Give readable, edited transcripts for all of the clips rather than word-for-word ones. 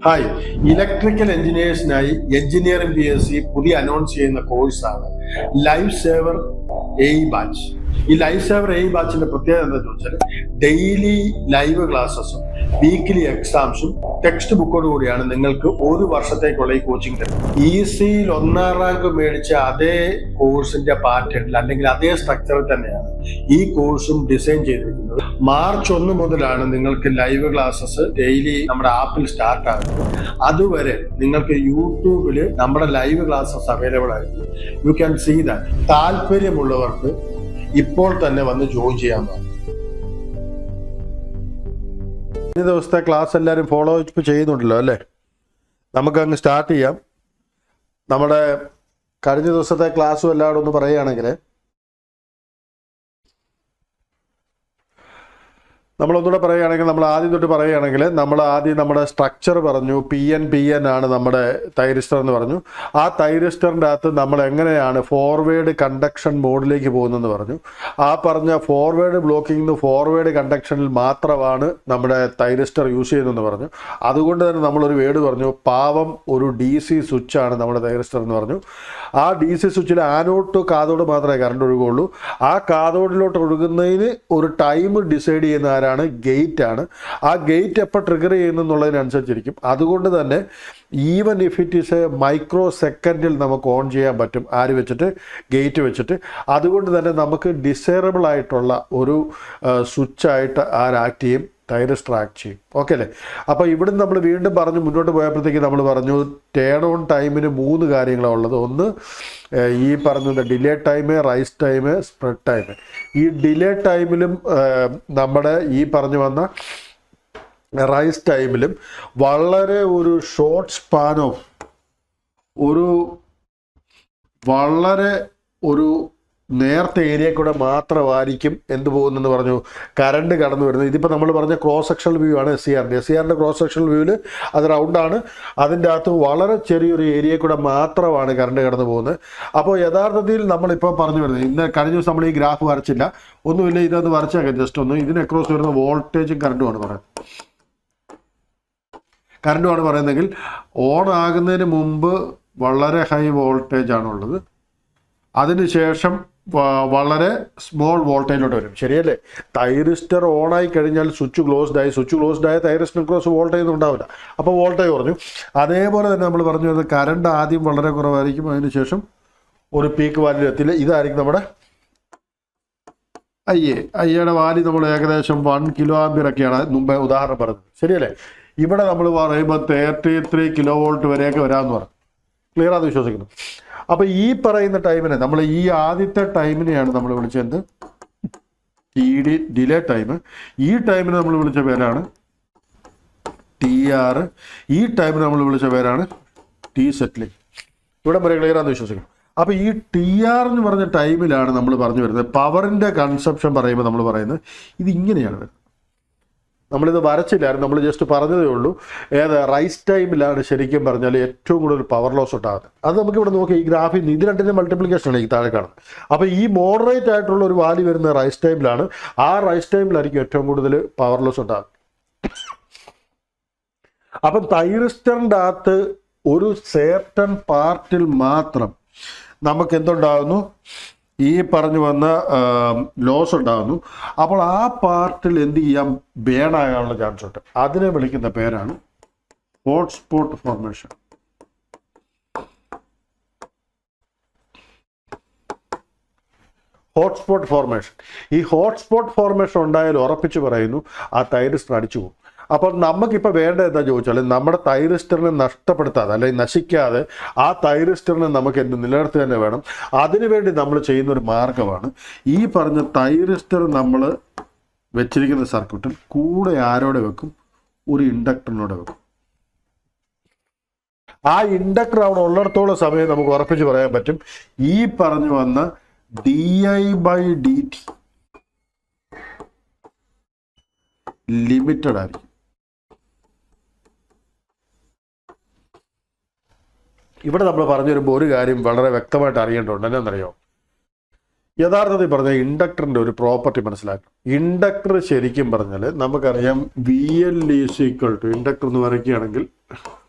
Hi, electrical എഞ്ചിനീയേഴ്സിനായി engineering PSC പുതിയ announce ചെയ്യുന്ന കോഴ്സാണ് ലൈഫ് സേവർ ബാച്ച്. ഈ ലൈഫ് സേവർ ബാച്ചിന്റെ പ്രത്യേകത എന്താ ചോദിച്ചാൽ ഡെയിലി ലൈവ് ക്ലാസ്സസും വീക്കിലി എക്സാംസും ടെക്സ്റ്റ് ബുക്കോട് കൂടിയാണ് നിങ്ങൾക്ക് ഒരു വർഷത്തേക്കുള്ള ഈ കോച്ചിങ് തരുന്നത്. ECയിൽ 1ാം റാങ്ക് മേടിച്ച അതേ കോഴ്സിന്റെ പാറ്റേണിൽ അല്ലെങ്കിൽ അതേ സ്ട്രക്ചറിൽ തന്നെയാണ് ഈ കോഴ്സും ഡിസൈൻ ചെയ്തിരിക്കുന്നത്. മാർച്ച് 1 മുതലാണ് നിങ്ങൾക്ക് ലൈവ് ക്ലാസ്സസ് ഡെയിലി നമ്മുടെ ആപ്പിൽ സ്റ്റാർട്ട് ആകുന്നത്. അതുവരെ നിങ്ങൾക്ക് യൂട്യൂബിൽ നമ്മുടെ ലൈവ് ക്ലാസ്സസ് അവൈലബിൾ ആയിരിക്കും. You can see that. താല്പര്യമുള്ളവർക്ക് ഇപ്പോൾ തന്നെ വന്ന് ജോയിൻ ചെയ്യാവുന്നതാണ്. ഈ ദിവസത്തെ ക്ലാസ് എല്ലാവരും ഫോളോ അപ്പ് ചെയ്യുന്നുണ്ടല്ലോ അല്ലേ? നമുക്കങ്ങ് സ്റ്റാർട്ട് ചെയ്യാം. നമ്മുടെ കഴിഞ്ഞ ദിവസത്തെ ക്ലാസ്സും എല്ലാവരും ഒന്ന് പറയുകയാണെങ്കിൽ നമ്മളൊന്നുകൂടെ പറയുകയാണെങ്കിൽ നമ്മൾ ആദ്യം തൊട്ട് പറയുകയാണെങ്കിൽ നമ്മൾ ആദ്യം നമ്മുടെ സ്ട്രക്ചർ പറഞ്ഞു. PN ആണ് നമ്മുടെ തൈറിസ്റ്റർ എന്ന് പറഞ്ഞു. ആ തൈറിസ്റ്ററിൻ്റെ അകത്ത് നമ്മൾ എങ്ങനെയാണ് ഫോർവേഡ് കണ്ടക്ഷൻ മോഡിലേക്ക് പോകുന്നതെന്ന് പറഞ്ഞു. ആ പറഞ്ഞ ഫോർവേഡ് ബ്ലോക്കിംഗ് നിന്ന് ഫോർവേഡ് കണ്ടക്ഷനിൽ മാത്രമാണ് നമ്മുടെ തൈറിസ്റ്റർ യൂസ് ചെയ്യുന്നതെന്ന് പറഞ്ഞു. അതുകൊണ്ട് തന്നെ നമ്മളൊരു വേർഡ് പറഞ്ഞു, പാവം ഒരു DC സ്വിച്ചാണ് നമ്മുടെ തൈറിസ്റ്റർ എന്ന് പറഞ്ഞു. ആ DC സ്വിച്ചിൽ ആനോഡ് ടു കാതോട് മാത്രമേ കറണ്ട് ഒഴുകുള്ളൂ. ആ കാതോഡിലോട്ട് ഒഴുകുന്നതിന് ഒരു ടൈം ഡിസൈഡ് ചെയ്യുന്ന ആരാണ്? ഗേറ്റ് ആണ്. ആ ഗേറ്റ് എപ്പോൾ ട്രിഗർ ചെയ്യുന്നതിനനുസരിച്ചിരിക്കും. അതുകൊണ്ട് തന്നെ even if it is A micro സെക്കൻഡിൽ നമുക്ക് ഓൺ ചെയ്യാൻ പറ്റും. ആര് വെച്ചിട്ട്? ഗേറ്റ് വെച്ചിട്ട്. അതുകൊണ്ട് തന്നെ നമുക്ക് ഡിസൈറബിൾ ആയിട്ടുള്ള ഒരു സ്വിച്ചായിട്ട് ആക്ട് ചെയ്യും, തൈറിസ്റ്റർ ആക്ട് ചെയ്യും. ഓക്കെ അല്ലേ? അപ്പോൾ ഇവിടുന്ന് നമ്മൾ വീണ്ടും പറഞ്ഞു മുന്നോട്ട് പോയപ്പോഴത്തേക്ക് നമ്മൾ പറഞ്ഞു ടേൺ ഓൺ ടൈമിന് 3 കാര്യങ്ങളാണ് ഉള്ളത്. ഒന്ന് ഈ പറഞ്ഞ delay time, rise time, spread time. ഈ ഡിലേ ടൈമിലും നമ്മുടെ ഈ പറഞ്ഞു വന്ന റൈസ് ടൈമിലും വളരെ ഒരു ഷോർട്ട് സ്പാൻ ഓഫ് വളരെ ഒരു നേരത്തെ ഏരിയ കൂടെ മാത്രമായിരിക്കും എന്ത് പോകുന്നെന്ന് പറഞ്ഞു, കറണ്ട് കടന്നു വരുന്നത്. ഇതിപ്പോൾ നമ്മൾ പറഞ്ഞ ക്രോസ് സെക്ഷണൽ വ്യൂ ആണ് SCRൻ്റെ ക്രോസ് സെക്ഷണൽ വ്യൂവിൽ അത് റൗണ്ടാണ്. അതിൻ്റെ അകത്ത് വളരെ ചെറിയൊരു ഏരിയ കൂടെ മാത്രമാണ് കറണ്ട് കടന്നു പോകുന്നത്. അപ്പോൾ യഥാർത്ഥത്തിൽ നമ്മളിപ്പോൾ പറഞ്ഞു വരുന്നത്, ഇന്ന് കഴിഞ്ഞ ദിവസം നമ്മൾ ഈ ഗ്രാഫ് വരച്ചില്ല, ഒന്നുമില്ല, ഇതൊന്ന് വരച്ചേക്കാം ജസ്റ്റ് ഒന്ന്. ഇതിന് അക്രോസ് വരുന്ന വോൾട്ടേജും കറണ്ടുമാണ് പറയുന്നതെങ്കിൽ ഓൺ ആകുന്നതിന് മുമ്പ് വളരെ ഹൈ വോൾട്ടേജ് ആണുള്ളത്. അതിനുശേഷം വളരെ സ്മോൾ വോൾട്ടേജിലോട്ട് വരും. ശരിയല്ലേ? തൈറിസ്റ്റർ ഓണായി കഴിഞ്ഞാൽ സ്വിച്ച് ക്ലോസ്ഡ് ആയ തൈറിസ്റ്റർ ക്രോസ് വോൾട്ടേജ് ഉണ്ടാവില്ല. അപ്പോൾ വോൾട്ടേജ് കുറഞ്ഞു. അതേപോലെ തന്നെ നമ്മൾ പറഞ്ഞു വരുന്നത് കറണ്ട് ആദ്യം വളരെ കുറവായിരിക്കും, അതിനുശേഷം ഒരു പീക്ക് വാല്യൂ എത്തില്ല. ഇതായിരിക്കും നമ്മുടെ ഐയുടെ വാല്യൂ. നമ്മൾ ഏകദേശം 1 കിലോ ആമ്പിയർ ഒക്കെയാണ് മുമ്പേ ഉദാഹരണം പറഞ്ഞത്. ശരിയല്ലേ? ഇവിടെ നമ്മൾ പറയുമ്പോൾ 33 കിലോ വോൾട്ട് വരെയൊക്കെ വരാമെന്ന് പറഞ്ഞു. ക്ലിയർ ആണെന്ന് വിശ്വസിക്കുന്നു. അപ്പോൾ ഈ പറയുന്ന ടൈമിനെ നമ്മൾ ഈ ആദ്യത്തെ ടൈമിനെയാണ് നമ്മൾ വിളിച്ചത് ഡിലേ ടൈം. ഈ ടൈമിനെ നമ്മൾ വിളിച്ച പേരാണ് TR. ഈ ടൈമിനെ നമ്മൾ വിളിച്ച പേരാണ് T സെറ്റിലിംഗ്. ഇവിടെ വരെ ക്ലിയർ ആണെന്ന് വിശ്വസിക്കുന്നു. അപ്പോൾ ഈ TR എന്ന് പറഞ്ഞ ടൈമിലാണ് നമ്മൾ പറഞ്ഞു വരുന്നത്. പവറിൻ്റെ കൺസപ്ഷൻ പറയുമ്പോൾ നമ്മൾ പറയുന്നത് ഇതിങ്ങനെയാണ് വരുന്നത്. നമ്മളിത് വരച്ചില്ലായിരുന്നു, നമ്മൾ ജസ്റ്റ് പറഞ്ഞതേ ഉള്ളൂ. റൈസ് ടൈമിലാണ് ശരിക്കും പറഞ്ഞാൽ ഏറ്റവും കൂടുതൽ പവർ ലോസ് ഉണ്ടാകുന്നത്. അത് നമുക്കിവിടെ നോക്കി ഈ ഗ്രാഫിൽ നിന്ന് ഇത് രണ്ടിൻ്റെ മൾട്ടിപ്ലിക്കേഷനാണ് ഈ താഴെ കാണുന്നത്. അപ്പോൾ ഈ മോഡറേറ്റ് ആയിട്ടുള്ള ഒരു വാല്യൂ വരുന്ന റൈസ് ടൈമിലാണ്. ആ റൈസ് ടൈമിലായിരിക്കും ഏറ്റവും കൂടുതൽ പവർ ലോസ് ഉണ്ടാകുന്നത്. അപ്പം തൈറിസ്റ്ററിൻ്റെ അകത്ത് ഒരു സേർട്ടൺ പാർട്ടിൽ മാത്രം നമുക്ക് എന്തുണ്ടാകുന്നു? ഈ പറഞ്ഞു വന്ന ലോസ് ഉണ്ടാകുന്നു. അപ്പോൾ ആ പാർട്ടിൽ എന്ത് ചെയ്യാം? ബേൺ ആകാനുള്ള ചാൻസ് ഉണ്ട്. അതിനെ വിളിക്കുന്ന പേരാണ് ഹോട്ട്സ്പോട്ട് ഫോർമേഷൻ. ഈ ഹോട്ട്സ്പോട്ട് ഫോർമേഷൻ ഉണ്ടായാൽ ഉറപ്പിച്ച് പറയുന്നു ആ തൈറിസ്റ്റർ അടിച്ചു പോകും. അപ്പോൾ നമുക്കിപ്പോൾ വേണ്ടത് എന്താ ചോദിച്ചാൽ നമ്മുടെ തൈറിസ്റ്ററിനെ നഷ്ടപ്പെടുത്താതെ അല്ലെങ്കിൽ നശിക്കാതെ ആ തൈറിസ്റ്ററിനെ നമുക്ക് നിലനിർത്തുക തന്നെ വേണം. അതിനുവേണ്ടി നമ്മൾ ചെയ്യുന്നൊരു മാർഗമാണ് ഈ പറഞ്ഞ തൈറിസ്റ്റർ നമ്മൾ വെച്ചിരിക്കുന്ന സർക്യൂട്ടിൽ കൂടെ ആരോടെ വെക്കും? ഒരു ഇൻഡക്ടറിനോടെ വെക്കും. ആ ഇൻഡക്ടർ അവിടെ ഉള്ളിടത്തോളം സമയം നമുക്ക് ഉറപ്പിച്ച് പറയാൻ പറ്റും ഈ പറഞ്ഞു വന്ന di/dt ലിമിറ്റഡ് ആയിരിക്കും. ഇവിടെ നമ്മൾ പറഞ്ഞു വരുമ്പോൾ ഒരു കാര്യം വളരെ വ്യക്തമായിട്ട് അറിയേണ്ടതുണ്ട്. എന്നാണെന്നറിയോ? യഥാർത്ഥത്തിൽ പറഞ്ഞാൽ ഇൻഡക്ടറിൻ്റെ ഒരു പ്രോപ്പർട്ടി മനസ്സിലാക്കണം. ഇൻഡക്ടർ ശരിക്കും പറഞ്ഞാൽ നമുക്കറിയാം V L is equal to, inductor എന്ന് വരയ്ക്കുകയാണെങ്കിൽ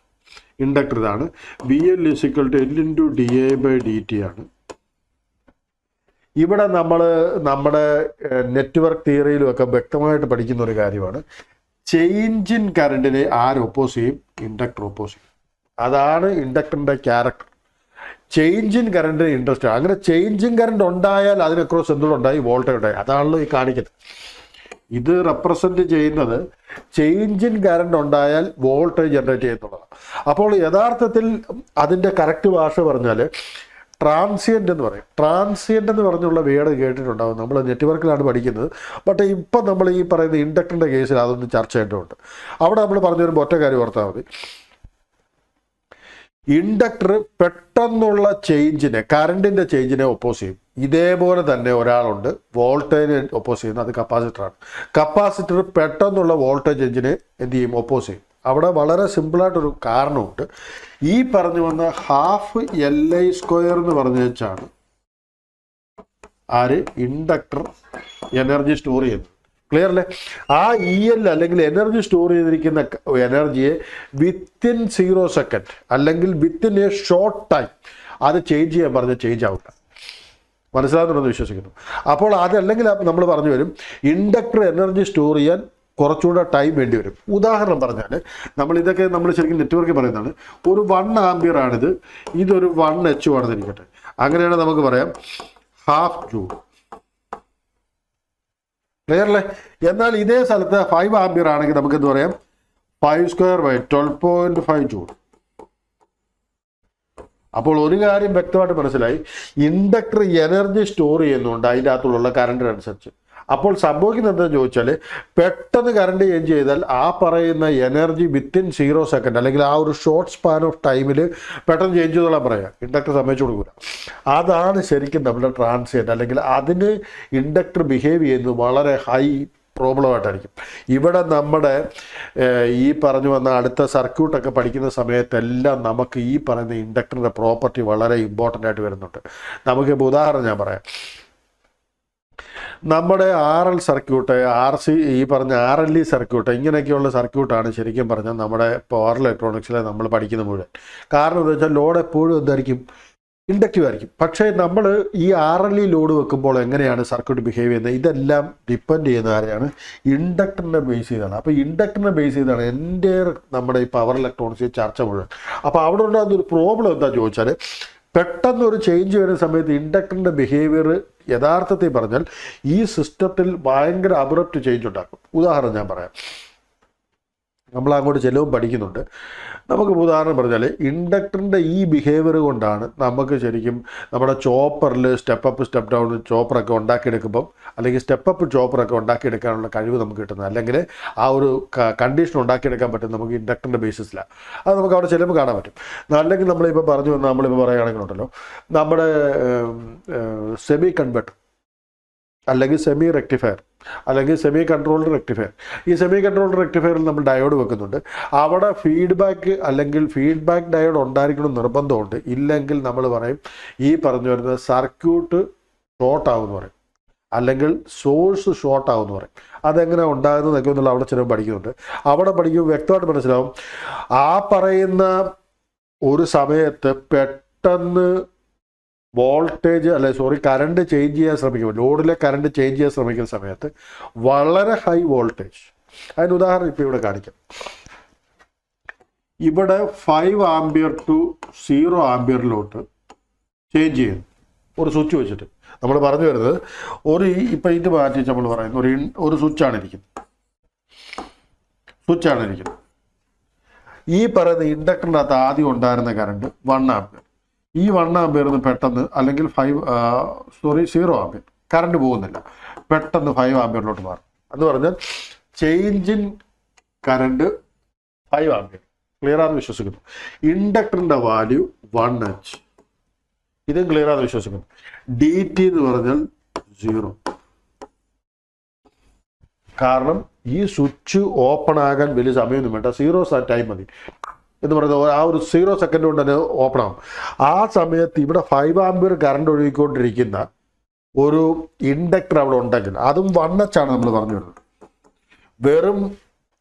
ഇൻഡക്ടർ ഇതാണ്, V L is equal to L into D A by D T ആണ്. ഇവിടെ നമ്മൾ നമ്മുടെ നെറ്റ്വർക്ക് തിയറിയിലുമൊക്കെ വ്യക്തമായിട്ട് പഠിക്കുന്ന ഒരു കാര്യമാണ്, ചേഞ്ച് ഇൻ കറണ്ടിനെ ആര് ഒപ്പോസ് ചെയ്യും? ഇൻഡക്ടർ ഒപ്പോസ് ചെയ്യും. അതാണ് ഇൻഡക്ടറിൻ്റെ character. Change in current interest. അങ്ങനെ ചേഞ്ച് ഇൻ കറണ്ട് ഉണ്ടായാൽ അതിന് അക്രോസ് എന്തുകൊണ്ടുണ്ടായി? വോൾട്ടേജ് ഉണ്ടായി. അതാണല്ലോ ഈ കാണിക്കുന്നത്. ഇത് റെപ്രസെൻറ്റ് ചെയ്യുന്നത് ചേഞ്ച് ഇൻ കറണ്ട് ഉണ്ടായാൽ വോൾട്ടേജ് ജനറേറ്റ് ചെയ്യുന്നുള്ളതാണ്. അപ്പോൾ യഥാർത്ഥത്തിൽ അതിൻ്റെ കറക്റ്റ് ഭാഷ പറഞ്ഞാൽ ട്രാൻസിയൻ്റ് എന്ന് പറയും. ട്രാൻസിയൻ്റ് എന്ന് പറഞ്ഞുള്ള വേർഡ് കേട്ടിട്ടുണ്ടാകും, നമ്മൾ നെറ്റ്വർക്കിലാണ് പഠിക്കുന്നത്. ബട്ട് ഇപ്പം നമ്മൾ ഈ പറയുന്ന ഇൻഡക്ടറിൻ്റെ കേസിൽ അതൊന്ന് ചർച്ച ചെയ്യേണ്ടതുണ്ട്. അവിടെ നമ്മൾ പറഞ്ഞു വരുമ്പോൾ ഒറ്റ കാര്യം ഓർത്താൽ മതി, ഇൻഡക്ടർ പെട്ടെന്നുള്ള ചേഞ്ചിനെ, കറണ്ടിൻ്റെ ചേഞ്ചിനെ ഒപ്പോസ് ചെയ്യും. ഇതേപോലെ തന്നെ ഒരാളുണ്ട് വോൾട്ടേജിനെ ഒപ്പോസ് ചെയ്യുന്നത്, അത് കപ്പാസിറ്ററാണ്. കപ്പാസിറ്റർ പെട്ടെന്നുള്ള വോൾട്ടേജ് ചേഞ്ചിനെ എന്ത് ചെയ്യും? ഒപ്പോസ് ചെയ്യും. അവിടെ വളരെ സിമ്പിളായിട്ടൊരു കാരണമുണ്ട്. ഈ പറഞ്ഞു വന്ന ഹാഫ് എൽ ഐ സ്ക്വയർ എന്ന് പറഞ്ഞു വെച്ചാണ് ആര്? ഇൻഡക്ടർ എനർജി സ്റ്റോർ ചെയ്യുന്നത്. ക്ലിയർ അല്ലേ? ആ ഇ എൽ അല്ലെങ്കിൽ എനർജി സ്റ്റോർ ചെയ്തിരിക്കുന്ന എനർജിയെ വിത്തിൻ 0 സെക്കൻഡ് അല്ലെങ്കിൽ വിത്തിൻ എ ഷോർട്ട് ടൈം അത് ചേഞ്ച് ചെയ്യാൻ പറഞ്ഞാൽ ചേഞ്ച് ആവില്ല. മനസ്സിലാകുന്നുണ്ടെന്ന് വിശ്വസിക്കുന്നു. അപ്പോൾ അതല്ലെങ്കിൽ നമ്മൾ പറഞ്ഞു വരും, ഇൻഡക്ടർ എനർജി സ്റ്റോർ ചെയ്യാൻ കുറച്ചുകൂടെ ടൈം വേണ്ടി വരും. ഉദാഹരണം പറഞ്ഞാൽ ഇതൊക്കെ നമ്മൾ ശരിക്കും നെറ്റ്വർക്കിൽ പറയുന്നതാണ്. ഒരു 1 ആംപിയർ ആണിത്, ഇതൊരു 1 H ആണെന്നിരിക്കട്ടെ. അങ്ങനെയാണ് നമുക്ക് പറയാം ഹാഫ് ജൂൾ. ക്ലിയർ അല്ലേ? എന്നാൽ ഇതേ സ്ഥലത്ത് 5 ആംപിയർ ആണെങ്കിൽ നമുക്ക് എന്ത് പറയാം? 5 സ്ക്വയർ ബൈ 12.5 ജൂൾ. അപ്പോൾ ഒരു കാര്യം വ്യക്തമായിട്ട് മനസ്സിലായി, ഇൻഡക്ടർ എനർജി സ്റ്റോർ ചെയ്യുന്നുണ്ട് അതിൻ്റെ അകത്തുള്ള കറണ്ടിനനുസരിച്ച്. അപ്പോൾ സംഭവിക്കുന്നത് എന്താണെന്ന് ചോദിച്ചാൽ, പെട്ടെന്ന് കറണ്ട് ചേഞ്ച് ചെയ്താൽ ആ പറയുന്ന എനർജി വിത്തിൻ 0 സെക്കൻഡ് അല്ലെങ്കിൽ ആ ഒരു ഷോർട്ട് സ്പാൻ ഓഫ് ടൈമിൽ പെട്ടെന്ന് ചേഞ്ച് ചെയ്തോളാൻ പറയാം. ഇൻഡക്ടർ സമ്മതിച്ചു കൊടുക്കില്ല. അതാണ് ശരിക്കും നമ്മുടെ ട്രാൻസിയൻ്റ്, അല്ലെങ്കിൽ അതിന് ഇൻഡക്ടർ ബിഹേവ് ചെയ്യുന്നത് വളരെ ഹൈ പ്രോബ്ലമായിട്ടായിരിക്കും. ഇവിടെ നമ്മുടെ ഈ പറഞ്ഞു വന്ന അടുത്ത സർക്യൂട്ടൊക്കെ പഠിക്കുന്ന സമയത്തെല്ലാം നമുക്ക് ഈ പറയുന്ന ഇൻഡക്ടറിൻ്റെ പ്രോപ്പർട്ടി വളരെ ഇമ്പോർട്ടൻ്റ് ആയിട്ട് വരുന്നുണ്ട്. നമുക്കിപ്പോൾ ഉദാഹരണം ഞാൻ പറയാം. നമ്മുടെ RL സർക്യൂട്ട്, RC, ഈ പറഞ്ഞ RLE സർക്യൂട്ട്, ഇങ്ങനെയൊക്കെയുള്ള സർക്യൂട്ടാണ് ശരിക്കും പറഞ്ഞാൽ നമ്മുടെ പവർ ഇലക്ട്രോണിക്സിൽ നമ്മൾ പഠിക്കുന്ന മുഴുവൻ. കാരണം എന്താ വെച്ചാൽ ലോഡ് എപ്പോഴും എന്തായിരിക്കും? ഇൻഡക്റ്റീവ് ആയിരിക്കും. പക്ഷേ നമ്മൾ ഈ RLE ലോഡ് വെക്കുമ്പോൾ എങ്ങനെയാണ് സർക്യൂട്ട് ബിഹേവ് ചെയ്യുന്നത്? ഇതെല്ലാം ഡിപ്പെൻഡ് ചെയ്യുന്ന ആരെയാണ്? ഇൻഡക്ടറിനെ ബേസ് ചെയ്താണ്. അപ്പോൾ ഇൻഡക്ടറിനെ ബേസ് ചെയ്താണ് എൻ്റെ നമ്മുടെ ഈ പവർ ഇലക്ട്രോണിക്സ് ചർച്ച മുഴുവൻ. അപ്പോൾ അവിടെ ഉണ്ടാകുന്നൊരു പ്രോബ്ലം എന്താ ചോദിച്ചാൽ, പെട്ടെന്ന് ഒരു ചേഞ്ച് വരുന്ന സമയത്ത് ഇൻഡക്ടറിൻ്റെ ബിഹേവിയർ യഥാർത്ഥത്തിൽ പറഞ്ഞാൽ ഈ സിസ്റ്റത്തിൽ ഭയങ്കര അബ്രപ്റ്റ് ചേഞ്ച് ഉണ്ടാക്കും. ഉദാഹരണം ഞാൻ പറയാം, നമ്മൾ അങ്ങോട്ട് ചിലവും പഠിക്കുന്നുണ്ട്. നമുക്ക് ഉദാഹരണം പറഞ്ഞാൽ ഇൻഡക്ടറിൻ്റെ ഈ ബിഹേവിയർ കൊണ്ടാണ് നമുക്ക് ശരിക്കും നമ്മുടെ ചോപ്പറിൽ സ്റ്റെപ്പ് അപ്പ് സ്റ്റെപ്പ് ഡൗൺ ചോപ്പറൊക്കെ ഉണ്ടാക്കിയെടുക്കുമ്പം, അല്ലെങ്കിൽ സ്റ്റെപ്പ് അപ്പ് ചോപ്പറൊക്കെ ഉണ്ടാക്കിയെടുക്കാനുള്ള കഴിവ് നമുക്ക് കിട്ടുന്നത്, അല്ലെങ്കിൽ ആ ഒരു കണ്ടീഷൻ ഉണ്ടാക്കിയെടുക്കാൻ പറ്റും നമുക്ക് ഇൻഡക്ടറിൻ്റെ ബേസിസിലാണ്. അത് നമുക്ക് അവിടെ ചിലപ്പോൾ കാണാൻ പറ്റും. അല്ലെങ്കിൽ നമ്മളിപ്പോൾ പറഞ്ഞു വന്ന് നമ്മളിപ്പോൾ പറയുകയാണെങ്കിലുണ്ടല്ലോ, നമ്മുടെ സെമി കൺവെർട്ടർ അല്ലെങ്കിൽ സെമി റെക്ടിഫയർ അല്ലെങ്കിൽ സെമി കൺട്രോൾഡ് റെക്ടിഫയർ, ഈ സെമി കൺട്രോൾഡ് റെക്ടിഫയറിൽ നമ്മൾ ഡയോഡ് വെക്കുന്നുണ്ട്. അവിടെ ഫീഡ്ബാക്ക് അല്ലെങ്കിൽ ഫീഡ്ബാക്ക് ഡയോഡ് ഉണ്ടായിരിക്കണം നിർബന്ധമുണ്ട്. ഇല്ലെങ്കിൽ നമ്മൾ പറയും ഈ പറഞ്ഞു വരുന്നത് സർക്യൂട്ട് ഷോർട്ട് ആവുമെന്ന് പറയും, അല്ലെങ്കിൽ സോഴ്സ് ഷോർട്ട് ആവുമെന്ന് പറയും. അതെങ്ങനെ ഉണ്ടാകുന്നതൊക്കെ എന്നുള്ള അവിടെ ചിലവ് പഠിക്കുന്നുണ്ട്. അവിടെ പഠിക്കുമ്പോൾ വ്യക്തമായിട്ട് മനസ്സിലാവും, ആ പറയുന്ന ഒരു സമയത്ത് പെട്ടെന്ന് കറണ്ട് ചേഞ്ച് ചെയ്യാൻ ശ്രമിക്കുമ്പോൾ, ലോഡിലെ കറണ്ട് ചേഞ്ച് ചെയ്യാൻ ശ്രമിക്കുന്ന സമയത്ത് വളരെ ഹൈ വോൾട്ടേജ്, അതിന് ഉദാഹരണം ഇപ്പോൾ ഇവിടെ കാണിക്കാം. ഇവിടെ 5 ആംപിയർ ടു 0 ആംപിയറിലോട്ട് ചേഞ്ച് ചെയ്യുന്നു ഒരു സ്വിച്ച് വെച്ചിട്ട്. നമ്മൾ പറഞ്ഞു വരുന്നത് ഇപ്പം ഇത് മാറ്റി നമ്മൾ പറയുന്ന ഒരു സ്വിച്ചാണ് ഇരിക്കുന്നത്. ഈ പറയുന്ന ഇൻഡക്ടറിനകത്ത് ആദ്യം ഉണ്ടായിരുന്ന കറണ്ട് 1 ആംപിയർ. ഈ 1 ആംപിയറിന് പെട്ടെന്ന്, അല്ലെങ്കിൽ 0 ആംപിയർ കറണ്ട് പോകുന്നില്ല, പെട്ടെന്ന് 5 ആംപിയറിലോട്ട് മാറും. എന്ന് പറഞ്ഞാൽ change in current 5 ampere. Clear ആണെന്ന് വിശ്വസിക്കുന്നു. ഇൻഡക്ടറിൻ്റെ വാല്യൂ 1H, ഇതും ക്ലിയർ ആണെന്ന് വിശ്വസിക്കുന്നു. DT എന്ന് പറഞ്ഞാൽ 0. കാരണം ഈ സ്വിച്ച് ഓപ്പൺ ആകാൻ വലിയ സമയമൊന്നും വേണ്ട, 0 ടൈം മതി എന്ന് പറയുന്നത്. ആ ഒരു 0 സെക്കൻഡ് കൊണ്ട് തന്നെ ഓപ്പൺ ആകും. ആ സമയത്ത് ഇവിടെ 5 ആംപിയർ കറണ്ട് ഒഴുകിക്കൊണ്ടിരിക്കുന്ന ഒരു ഇൻഡക്ടർ അവിടെ ഉണ്ടെങ്കിൽ, അതും 1H ആണ് നമ്മൾ പറഞ്ഞു വരുന്നത്, വെറും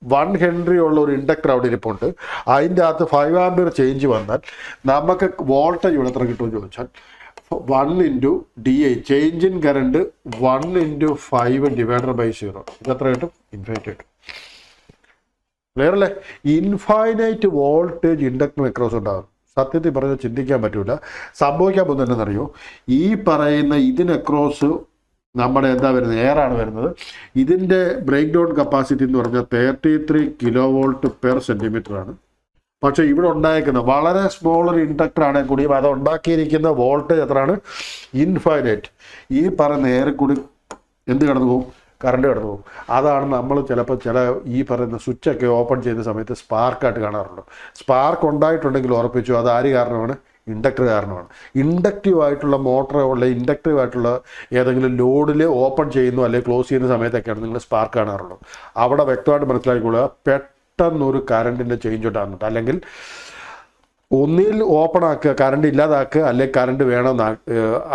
1 ഹെൻറി ഉള്ള ഒരു ഇൻഡക്ടർ അവിടെ ഇരിപ്പുണ്ട്, അതിൻ്റെ അകത്ത് 5 ആംപിയർ ചേഞ്ച് വന്നാൽ നമുക്ക് വോൾട്ടേജ് ഇവിടെ എത്ര കിട്ടുമെന്ന് ചോദിച്ചാൽ 1 into DI change in current 1 into 5 divided by 0, ഇതെത്ര കിട്ടും? ഇൻഫൈനൈറ്റ് കിട്ടും. ക്ലിയർ അല്ലേ? ഇൻഫൈനൈറ്റ് വോൾട്ടേജ് ഇൻഡക്ടറിന് അക്രോസ് ഉണ്ടാകും. സത്യത്തിൽ പറഞ്ഞാൽ ചിന്തിക്കാൻ പറ്റൂല. സംഭവിക്കാൻ പോകുന്നത് എന്താണെന്നറിയോ? ഈ പറയുന്ന ഇതിന് അക്രോസ് നമ്മുടെ എന്താ വരുന്നത്? എയറാണ് വരുന്നത്. ഇതിൻ്റെ ബ്രേക്ക് ഡൗൺ കപ്പാസിറ്റി എന്ന് പറഞ്ഞാൽ 33 കിലോ വോൾട്ട് പെർ സെൻറ്റിമീറ്റർ ആണ്. പക്ഷേ ഇവിടെ ഉണ്ടായിരിക്കുന്ന വളരെ സ്മോളർ ഇൻഡക്ടർ ആണെങ്കിൽ കൂടിയും അത് ഉണ്ടാക്കിയിരിക്കുന്ന വോൾട്ടേജ് എത്രയാണ്? ഇൻഫൈനൈറ്റ്. ഈ പറയുന്ന എയറിൽ കൂടി എന്ത് കടന്നു പോകും? കറണ്ട് കടന്നു പോകും. അതാണ് നമ്മൾ ചിലപ്പോൾ ഈ പറയുന്ന സ്വിച്ചൊക്കെ ഓപ്പൺ ചെയ്യുന്ന സമയത്ത് സ്പാർക്കായിട്ട് കാണാറുണ്ട്. സ്പാർക്ക് ഉണ്ടായിട്ടുണ്ടെങ്കിൽ ഉറപ്പിച്ചു അത് ആര് കാരണമാണ്? ഇൻഡക്ടർ കാരണമാണ്. ഇൻഡക്റ്റീവ് ആയിട്ടുള്ള മോട്ടറോ അല്ലെങ്കിൽ ഇൻഡക്റ്റീവ് ആയിട്ടുള്ള ഏതെങ്കിലും ലോഡിൽ ഓപ്പൺ ചെയ്യുന്നു അല്ലെങ്കിൽ ക്ലോസ് ചെയ്യുന്ന സമയത്തൊക്കെയാണ് നിങ്ങൾ സ്പാർക്ക് കാണാറുള്ളത്. അവിടെ വ്യക്തമായിട്ട് മനസ്സിലാക്കിക്കൊള്ളുക, പെട്ടെന്നൊരു കറണ്ടിൻ്റെ ചേഞ്ച് ഉണ്ടാകുന്നുണ്ട്. അല്ലെങ്കിൽ ഒന്നിൽ ഓപ്പൺ ആക്കുക, കറണ്ട് ഇല്ലാതാക്കുക, അല്ലെങ്കിൽ കറണ്ട് വേണമെന്ന്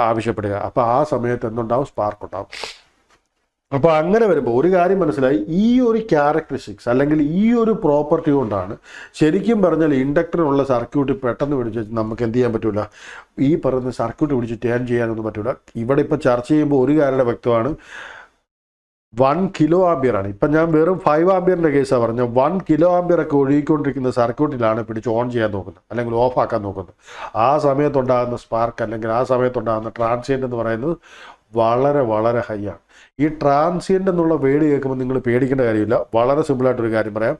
ആവശ്യപ്പെടുക. അപ്പോൾ ആ സമയത്ത് എന്തുണ്ടാവും? സ്പാർക്ക് ഉണ്ടാവും. അപ്പോൾ അങ്ങനെ വരുമ്പോൾ ഒരു കാര്യം മനസ്സിലായി, ഈ ഒരു ക്യാരക്ടറിസ്റ്റിക്സ് അല്ലെങ്കിൽ ഈ ഒരു പ്രോപ്പർട്ടി കൊണ്ടാണ് ശരിക്കും പറഞ്ഞാൽ ഇൻഡക്ടറിനുള്ള സർക്യൂട്ട് പെട്ടെന്ന് പിടിച്ച് നമുക്ക് എന്ത് ചെയ്യാൻ പറ്റില്ല, ഈ പറയുന്ന സർക്യൂട്ട് പിടിച്ച് ടേൺ ചെയ്യാനൊന്നും പറ്റില്ല. ഇവിടെ ഇപ്പോൾ ചർച്ച ചെയ്യുമ്പോൾ ഒരു കാര്യം വ്യക്തമാണ്, 1 കിലോ ആംപിയർ ആണ്. ഇപ്പം ഞാൻ വെറും 5 ആംപിയറിൻ്റെ കേസാണ് പറഞ്ഞത്. 1 കിലോ ആംപിയർ ഒക്കെ ഒഴുകിക്കൊണ്ടിരിക്കുന്ന സർക്യൂട്ടിലാണ് പിടിച്ച് ഓൺ ചെയ്യാൻ നോക്കുന്നത് അല്ലെങ്കിൽ ഓഫ് ആക്കാൻ നോക്കുന്നത്. ആ സമയത്തുണ്ടാകുന്ന സ്പാർക്ക് അല്ലെങ്കിൽ ആ സമയത്തുണ്ടാകുന്ന ട്രാൻസിയൻ്റ് എന്ന് പറയുന്നത് വളരെ വളരെ ഹൈ ആണ്. ഈ ട്രാൻസിയൻ്റ് എന്നുള്ള വേർഡ് കേൾക്കുമ്പോൾ നിങ്ങൾ പേടിക്കേണ്ട കാര്യമില്ല. വളരെ സിമ്പിളായിട്ടൊരു കാര്യം പറയാം,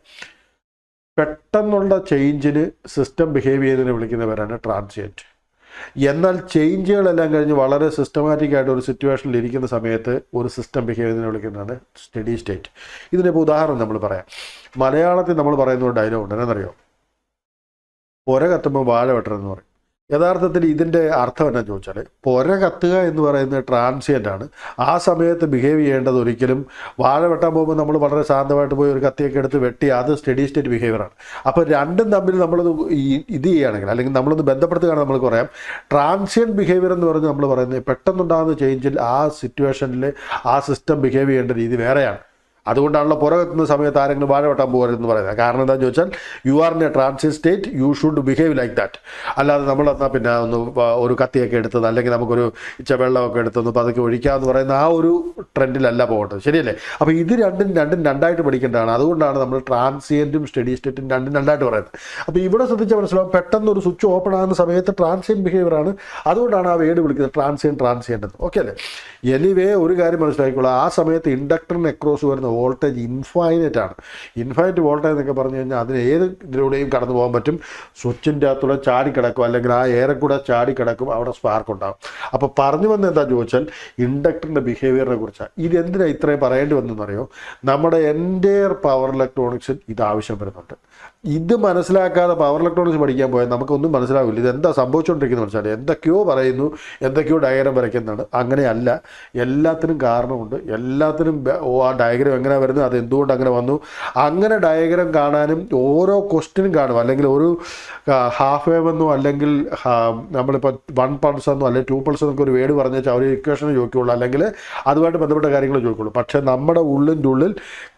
പെട്ടെന്നുള്ള ചേഞ്ചിന് സിസ്റ്റം ബിഹേവ് ചെയ്യുന്നതിനെ വിളിക്കുന്നവരാണ് ട്രാൻസിയൻറ്റ്. എന്നാൽ ചേഞ്ചുകളെല്ലാം കഴിഞ്ഞ് വളരെ സിസ്റ്റമാറ്റിക് ആയിട്ട് ഒരു സിറ്റുവേഷനിൽ ഇരിക്കുന്ന സമയത്ത് ഒരു സിസ്റ്റം ബിഹേവ് ചെയ്യുന്നതിനെ വിളിക്കുന്നതാണ് സ്റ്റഡി സ്റ്റേറ്റ്. ഇതിനിപ്പോൾ ഉദാഹരണം നമ്മൾ പറയാം. മലയാളത്തിൽ നമ്മൾ പറയുന്ന ഒരു ഡയലോഗ് ഉണ്ട്, എന്നറിയോ? പുര കത്തുമ്പോൾ വാഴ വെട്ടണമെന്ന് പറയും. യഥാർത്ഥത്തിൽ ഇതിൻ്റെ അർത്ഥം എന്നാ ചോദിച്ചാൽ, പുര കത്തുക എന്ന് പറയുന്നത് ട്രാൻസിയൻ്റ് ആണ്. ആ സമയത്ത് ബിഹേവ് ചെയ്യേണ്ടത് ഒരിക്കലും വാഴ വെട്ടാൻ പോകുമ്പോൾ നമ്മൾ വളരെ ശാന്തമായിട്ട് പോയി ഒരു കത്തിയൊക്കെ എടുത്ത് വെട്ടി അത് സ്റ്റഡി സ്റ്റേറ്റ് ബിഹേവിയറാണ്. അപ്പോൾ രണ്ടും തമ്മിൽ നമ്മളത് ഇത് ചെയ്യുകയാണെങ്കിൽ അല്ലെങ്കിൽ നമ്മളൊന്ന് ബന്ധപ്പെടുത്തുകയാണെങ്കിൽ നമുക്ക് പറയാം, ട്രാൻസിയൻറ്റ് ബിഹേവിയർ എന്ന് പറഞ്ഞ് നമ്മൾ പറയുന്നത് പെട്ടെന്നുണ്ടാകുന്ന ചേഞ്ചിൽ ആ സിറ്റുവേഷനിൽ ആ സിസ്റ്റം ബിഹേവ് ചെയ്യേണ്ട രീതി വേറെയാണ്. അതുകൊണ്ടാണല്ലോ പുര കത്തുന്ന സമയത്ത് ആരെങ്കിലും വാഴ വെട്ടാൻ പോകരുതെന്ന് പറയുന്നത്. കാരണം എന്താണെന്ന് ചോദിച്ചാൽ, you are in A transient state, you should behave like that. അല്ലാതെ നമ്മളെന്നാൽ പിന്നെ ഒന്ന് ഒരു കത്തിയൊക്കെ എടുത്തത് അല്ലെങ്കിൽ നമുക്കൊരു വെള്ളമൊക്കെ എടുത്തൊന്ന് പതുക്കെ ഒഴിക്കാമെന്ന് പറയുന്ന ആ ഒരു ട്രെൻഡിലല്ല പോകേണ്ടത്. ശരിയല്ലേ? അപ്പോൾ ഇത് രണ്ടും രണ്ടായിട്ട് പഠിക്കേണ്ടതാണ്. അതുകൊണ്ടാണ് നമ്മൾ ട്രാൻസിയൻറ്റും സ്റ്റഡി സ്റ്റേറ്റും രണ്ടായിട്ട് പറയുന്നത്. അപ്പോൾ ഇവിടെ ശ്രദ്ധിച്ചാൽ മനസ്സിലാവും, പെട്ടെന്ന് ഒരു സ്വിച്ച് ഓപ്പൺ ആകുന്ന സമയത്ത് ട്രാൻസിയൻറ്റ് ബിഹേവിയറാണ്. അതുകൊണ്ടാണ് ആ വേർഡ് വിളിക്കുന്നത് ട്രാൻസിയൻ്റ് എന്ന്. ഓക്കെ അല്ലേ? എനിവേ ഒരു കാര്യം മനസ്സിലാക്കിക്കോളാം, ആ സമയത്ത് ഇൻഡക്ടറിന് അക്രോസ് വരുന്ന വോൾട്ടേജ് ഇൻഫൈനൈറ്റ് ആണ്. ഇൻഫൈനൈറ്റ് വോൾട്ടേജ് എന്നൊക്കെ പറഞ്ഞു കഴിഞ്ഞാൽ അതിന് ഏത് ഇതിലൂടെയും കടന്നു പോകാൻ പറ്റും. സ്വിച്ചിൻ്റെ അകത്തൂടെ ചാടിക്കിടക്കും അല്ലെങ്കിൽ ആ എയറെ കൂടെ ചാടിക്കിടക്കും, അവിടെ സ്പാർക്ക് ഉണ്ടാകും. അപ്പോൾ പറഞ്ഞു വന്നത് എന്താ ചോദിച്ചാൽ, ഇൻഡക്ടറിൻ്റെ ബിഹേവിയറിനെ കുറിച്ചാണ്. ഇതെന്തിനാണ് ഇത്രയും പറയേണ്ടി വന്നതെന്നറിയോ? നമ്മുടെ എൻ്റയർ പവർ ഇലക്ട്രോണിക്സിൽ ഇത് ആവശ്യം വരുന്നുണ്ട്. ഇത് മനസ്സിലാക്കാതെ പവർ ഇലക്ട്രോണിക്സ് പഠിക്കാൻ പോയാൽ നമുക്കൊന്നും മനസ്സിലാവില്ല. ഇതെന്താ സംഭവിച്ചുകൊണ്ടിരിക്കുന്നത് വെച്ചാൽ എന്തൊക്കെയോ പറയുന്നു, എന്തൊക്കെയോ ഡയഗ്രാം വരയ്ക്കുന്നതാണ്. അങ്ങനെയല്ല, എല്ലാത്തിനും കാരണമുണ്ട്. എല്ലാത്തിനും ആ ഡയഗ്രാം എങ്ങനെ വരുന്നത്, അത് എന്തുകൊണ്ട് അങ്ങനെ വന്നു, അങ്ങനെ ഡയഗ്രാം കാണാനും ഓരോ ക്വസ്റ്റ്യനും കാണും. അല്ലെങ്കിൽ ഒരു ഹാഫ് വേവ് എന്നോ അല്ലെങ്കിൽ നമ്മളിപ്പോൾ 1 പൾസ് എന്നോ അല്ലെങ്കിൽ 2 പൾസ് എന്നൊക്കെ ഒരു വേർഡ് പറഞ്ഞു വെച്ചാൽ അവർ ഇക്വേഷൻ ചോദിക്കുകയുള്ളൂ, അല്ലെങ്കിൽ അതുമായിട്ട് ബന്ധപ്പെട്ട കാര്യങ്ങൾ ചോദിക്കുകയുള്ളൂ. പക്ഷേ നമ്മുടെ ഉള്ളിൽ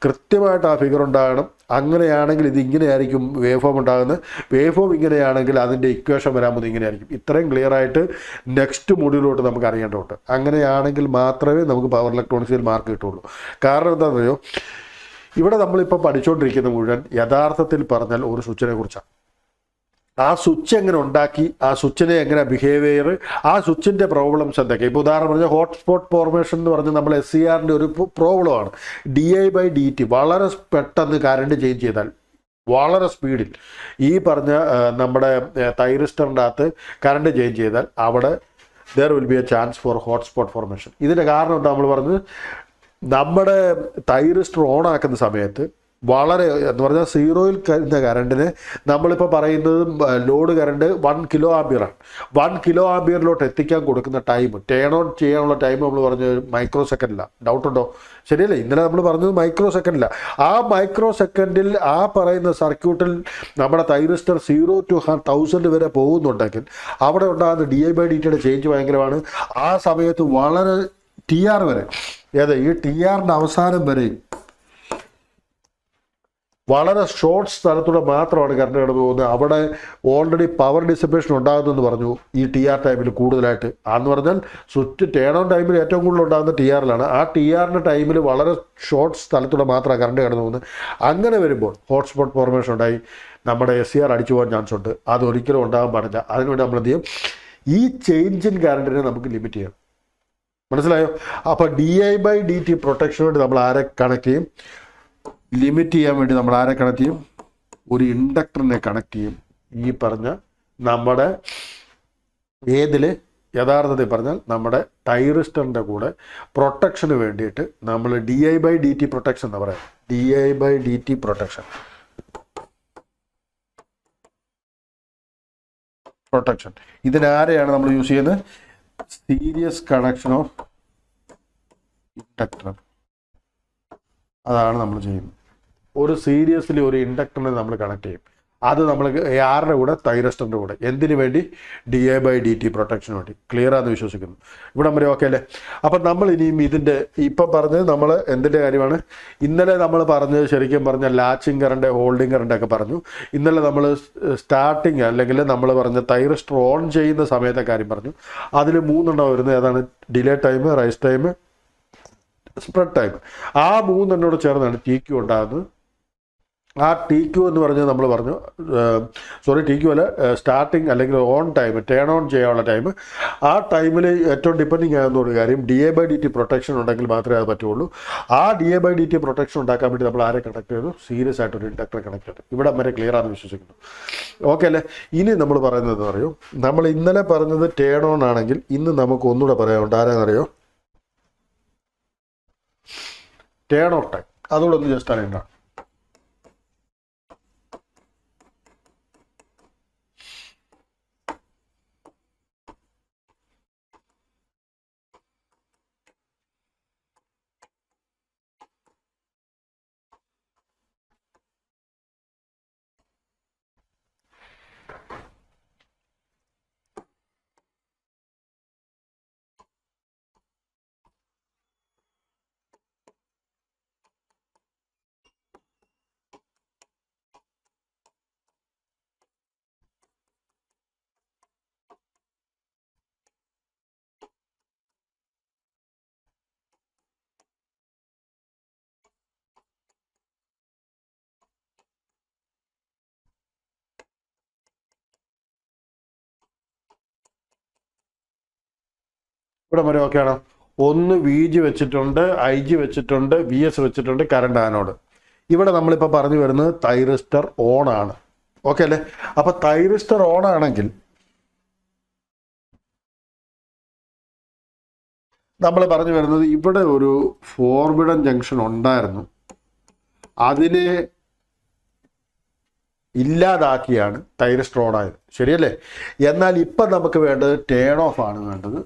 കൃത്യമായിട്ട് ആ ഫിഗർ ഉണ്ടാകണം. അങ്ങനെയാണെങ്കിൽ ഇത് ഇങ്ങനെയായിരിക്കും വേവ് ഫോം ഉണ്ടാകുന്നത്, വേവ് ഫോം ഇങ്ങനെയാണെങ്കിൽ അതിൻ്റെ ഇക്വേഷൻ വരാൻ പോകുന്നത് ഇങ്ങനെയായിരിക്കും. ഇത്രയും ക്ലിയറായിട്ട് നെക്സ്റ്റ് മൊഡ്യൂളിലോട്ട് നമുക്ക് അറിയേണ്ടതുണ്ട്. അങ്ങനെയാണെങ്കിൽ മാത്രമേ നമുക്ക് പവർ ഇലക്ട്രോണിക്സിൽ മാർക്ക് കിട്ടുള്ളൂ. കാരണം എന്താണെന്ന് അറിയോ, ഇവിടെ നമ്മളിപ്പോൾ പഠിച്ചുകൊണ്ടിരിക്കുന്ന മുഴുവൻ യഥാർത്ഥത്തിൽ പറഞ്ഞാൽ ഒരു സ്വിച്ചിനെ കുറിച്ചാണ്. ആ സ്വിച്ച് എങ്ങനെ ഉണ്ടാക്കി, ആ സ്വിച്ചിനെ എങ്ങനെ ബിഹേവിയർ, ആ സ്വിച്ചിൻ്റെ പ്രോബ്ലംസ് എന്തൊക്കെ. ഇപ്പോൾ ഉദാഹരണം പറഞ്ഞാൽ ഹോട്ട്സ്പോട്ട് ഫോർമേഷൻ എന്ന് പറഞ്ഞാൽ നമ്മൾ SCRൻ്റെ ഒരു പ്രോബ്ലമാണ്. DI/dt വളരെ പെട്ടെന്ന് കറണ്ട് ചേഞ്ച് ചെയ്താൽ വളരെ സ്പീഡിൽ ഈ പറഞ്ഞ നമ്മുടെ തൈറിസ്റ്ററിൻ്റെ അകത്ത് കറണ്ട് ചേഞ്ച് ചെയ്താൽ അവിടെ there will be a chance for hotspot formation. ഇതിൻ്റെ കാരണം എന്താ നമ്മൾ പറഞ്ഞത്, നമ്മുടെ തൈറിസ്റ്റർ ഓൺ ആക്കുന്ന സമയത്ത് വളരെ എന്ന് പറഞ്ഞാൽ 0-ൽ വരുന്ന കറണ്ടിന് നമ്മളിപ്പോൾ പറയുന്നത് ലോഡ് കറണ്ട് 1 കിലോ ആംപിയറാണ്. 1 കിലോ ആംപിയറിലോട്ട് എത്തിക്കാൻ കൊടുക്കുന്ന ടൈം, ടേൺ ഓൺ ചെയ്യാനുള്ള ടൈം നമ്മൾ പറഞ്ഞത് മൈക്രോ സെക്കൻഡിലാണ്. ഡൗട്ടുണ്ടോ? ശരിയല്ലേ? ഇന്നലെ നമ്മൾ പറഞ്ഞത് മൈക്രോ സെക്കൻഡിലാണ്. ആ മൈക്രോ സെക്കൻഡിൽ ആ പറയുന്ന സർക്യൂട്ടിൽ നമ്മുടെ തൈറിസ്റ്റർ 0 to 1000 വരെ പോകുന്നുണ്ടെങ്കിൽ അവിടെ ഉണ്ടാകുന്ന DI/dt ചേഞ്ച് ഭയങ്കരമാണ്. ആ സമയത്ത് വളരെ TR വരെ, ഏത് ഈ TRന്റെ അവസാനം വരെ വളരെ ഷോർട്ട് സ്ഥലത്തൂടെ മാത്രമാണ് കറണ്ട് കടന്നു പോകുന്നത്. അവിടെ ഓൾറെഡി പവർ ഡിസിപ്പേഷൻ ഉണ്ടാകുന്നെന്ന് പറഞ്ഞു ഈ TR ടൈമിൽ കൂടുതലായിട്ട്. ആന്ന് പറഞ്ഞാൽ സ്വിച്ച് ടേൺ ഓൺ ടൈമിൽ ഏറ്റവും കൂടുതൽ ഉണ്ടാകുന്ന TRലാണ്. ആ TRന്റെ ടൈമിൽ വളരെ ഷോർട്ട് സ്ഥലത്തൂടെ മാത്രമാണ് കറണ്ട് കടന്നു പോകുന്നത്. അങ്ങനെ വരുമ്പോൾ ഹോട്ട്സ്പോട്ട് ഫോർമേഷൻ ഉണ്ടായി നമ്മുടെ SCR അടിച്ചു പോകാൻ ചാൻസ് ഉണ്ട്. അതൊരിക്കലും ഉണ്ടാകാൻ പാടില്ല. അതിനുവേണ്ടി നമ്മൾ എന്ത് ചെയ്യും, ഈ ചേഞ്ച് ഇൻ കറണ്ടിനെ നമുക്ക് ലിമിറ്റ് ചെയ്യണം. മനസ്സിലായോ? അപ്പോൾ DI/dt പ്രൊട്ടക്ഷന് വേണ്ടി നമ്മൾ ആരെ കണക്ട് ചെയ്യും, ലിമിറ്റ് ചെയ്യാൻ വേണ്ടി നമ്മൾ ആരെ കണക്ട് ചെയ്യും, ഒരു ഇൻഡക്ടറിനെ കണക്ട് ചെയ്യും. ഈ പറഞ്ഞ നമ്മുടെ ഏതിൽ യഥാർത്ഥത്തിൽ പറഞ്ഞാൽ നമ്മുടെ ടൈറിസ്റ്ററിൻ്റെ കൂടെ പ്രൊട്ടക്ഷന് വേണ്ടിയിട്ട് നമ്മൾ DI/dt പ്രൊട്ടക്ഷൻ എന്ന് പറയാം. DI/dt പ്രൊട്ടക്ഷൻ ഇതിനാരെയാണ് നമ്മൾ യൂസ് ചെയ്യുന്നത്, സീരീസ് കണക്ഷൻ ഓഫ് ഇൻഡക്ടർ. അതാണ് നമ്മൾ ചെയ്യുന്നത്. ഒരു സീരീസിൽ ഒരു ഇൻഡക്ടറിനെ നമ്മൾ കണക്ട് ചെയ്യും. അത് നമ്മൾ ആരുടെ കൂടെ, തൈറസ്റ്ററിൻ്റെ കൂടെ. എന്തിനു വേണ്ടി, DI/dt പ്രൊട്ടക്ഷന് വേണ്ടി. ക്ലിയർ ആണെന്ന് വിശ്വസിക്കുന്നു. ഇവിടെ വരെ ഓക്കെ അല്ലേ? അപ്പം നമ്മൾ ഇനിയും ഇതിൻ്റെ ഇപ്പം പറഞ്ഞത് നമ്മൾ എന്തിൻ്റെ കാര്യമാണ്, ഇന്നലെ നമ്മൾ പറഞ്ഞത് ശരിക്കും പറഞ്ഞാൽ ലാച്ചിങ് കറണ്ട്, ഹോൾഡിങ് കറണ്ടൊക്കെ പറഞ്ഞു. ഇന്നലെ നമ്മൾ സ്റ്റാർട്ടിങ് അല്ലെങ്കിൽ നമ്മൾ പറഞ്ഞ തൈറസ്റ്റർ ഓൺ ചെയ്യുന്ന സമയത്തെ കാര്യം പറഞ്ഞു. അതിൽ 3 എണ്ണം വരുന്നത് ഏതാണ്, delay time, rise time, spread time. ആ 3 എണ്ണോട് ചേർന്നാണ് TQ ഉണ്ടാകുന്നത്. ആ TQ എന്ന് പറഞ്ഞത് നമ്മൾ പറഞ്ഞു, TQ അല്ല, സ്റ്റാർട്ടിങ് അല്ലെങ്കിൽ ഓൺ ടൈം, ടേൺ ഓൺ ചെയ്യാനുള്ള ടൈം. ആ ടൈമിൽ ഏറ്റവും ഡിപ്പെൻഡിങ് ആകുന്ന ഒരു കാര്യം DI/dt പ്രൊട്ടക്ഷൻ ഉണ്ടെങ്കിൽ മാത്രമേ അത് പറ്റുള്ളൂ. ആ DI/dt പ്രൊട്ടക്ഷൻ ഉണ്ടാക്കാൻ വേണ്ടി നമ്മൾ ആരെ കണക്ട് ചെയ്തു, സീരിയസ് ആയിട്ട് ഒരു ഇൻഡക്ടറെ കണക്ട് ചെയ്തു. ഇവിടെ വരെ ക്ലിയർ ആണെന്ന് വിശ്വസിക്കുന്നു. ഓക്കെ അല്ലേ? ഇനി നമ്മൾ പറയുന്നത് അറിയോ, നമ്മൾ ഇന്നലെ പറഞ്ഞത് ടേൺ ഓൺ ആണെങ്കിൽ ഇന്ന് നമുക്ക് ഒന്നുകൂടെ പറയാനുണ്ട്. ആരാന്നറിയോ, ടേൺ ഓഫ് ടൈം. അതുകൂടെ ഒന്ന് ജസ്റ്റ് അറിയണ്ടാണ്. ഇവിടെ വരെ ഓക്കെ ആണോ? ഒന്ന് VG വെച്ചിട്ടുണ്ട്, IG വെച്ചിട്ടുണ്ട്, VS വെച്ചിട്ടുണ്ട്, കറണ്ട് ആനോഡ്. ഇവിടെ നമ്മളിപ്പോൾ പറഞ്ഞു വരുന്നത് തൈറിസ്റ്റർ ഓൺ ആണ്. ഓക്കെ അല്ലേ? അപ്പോൾ തൈറിസ്റ്റർ ഓൺ ആണെങ്കിൽ നമ്മൾ പറഞ്ഞു വരുന്നത് ഇവിടെ ഒരു ഫോർബിഡൻ ജംഗ്ഷൻ ഉണ്ടായിരുന്നു, അതിനെ ഇല്ലാതാക്കിയാണ് തൈറിസ്റ്റർ ഓൺ ആയത്. ശരിയല്ലേ? എന്നാൽ ഇപ്പം നമുക്ക് വേണ്ടത് ടേൺ ഓഫ് ആണ് വേണ്ടത്.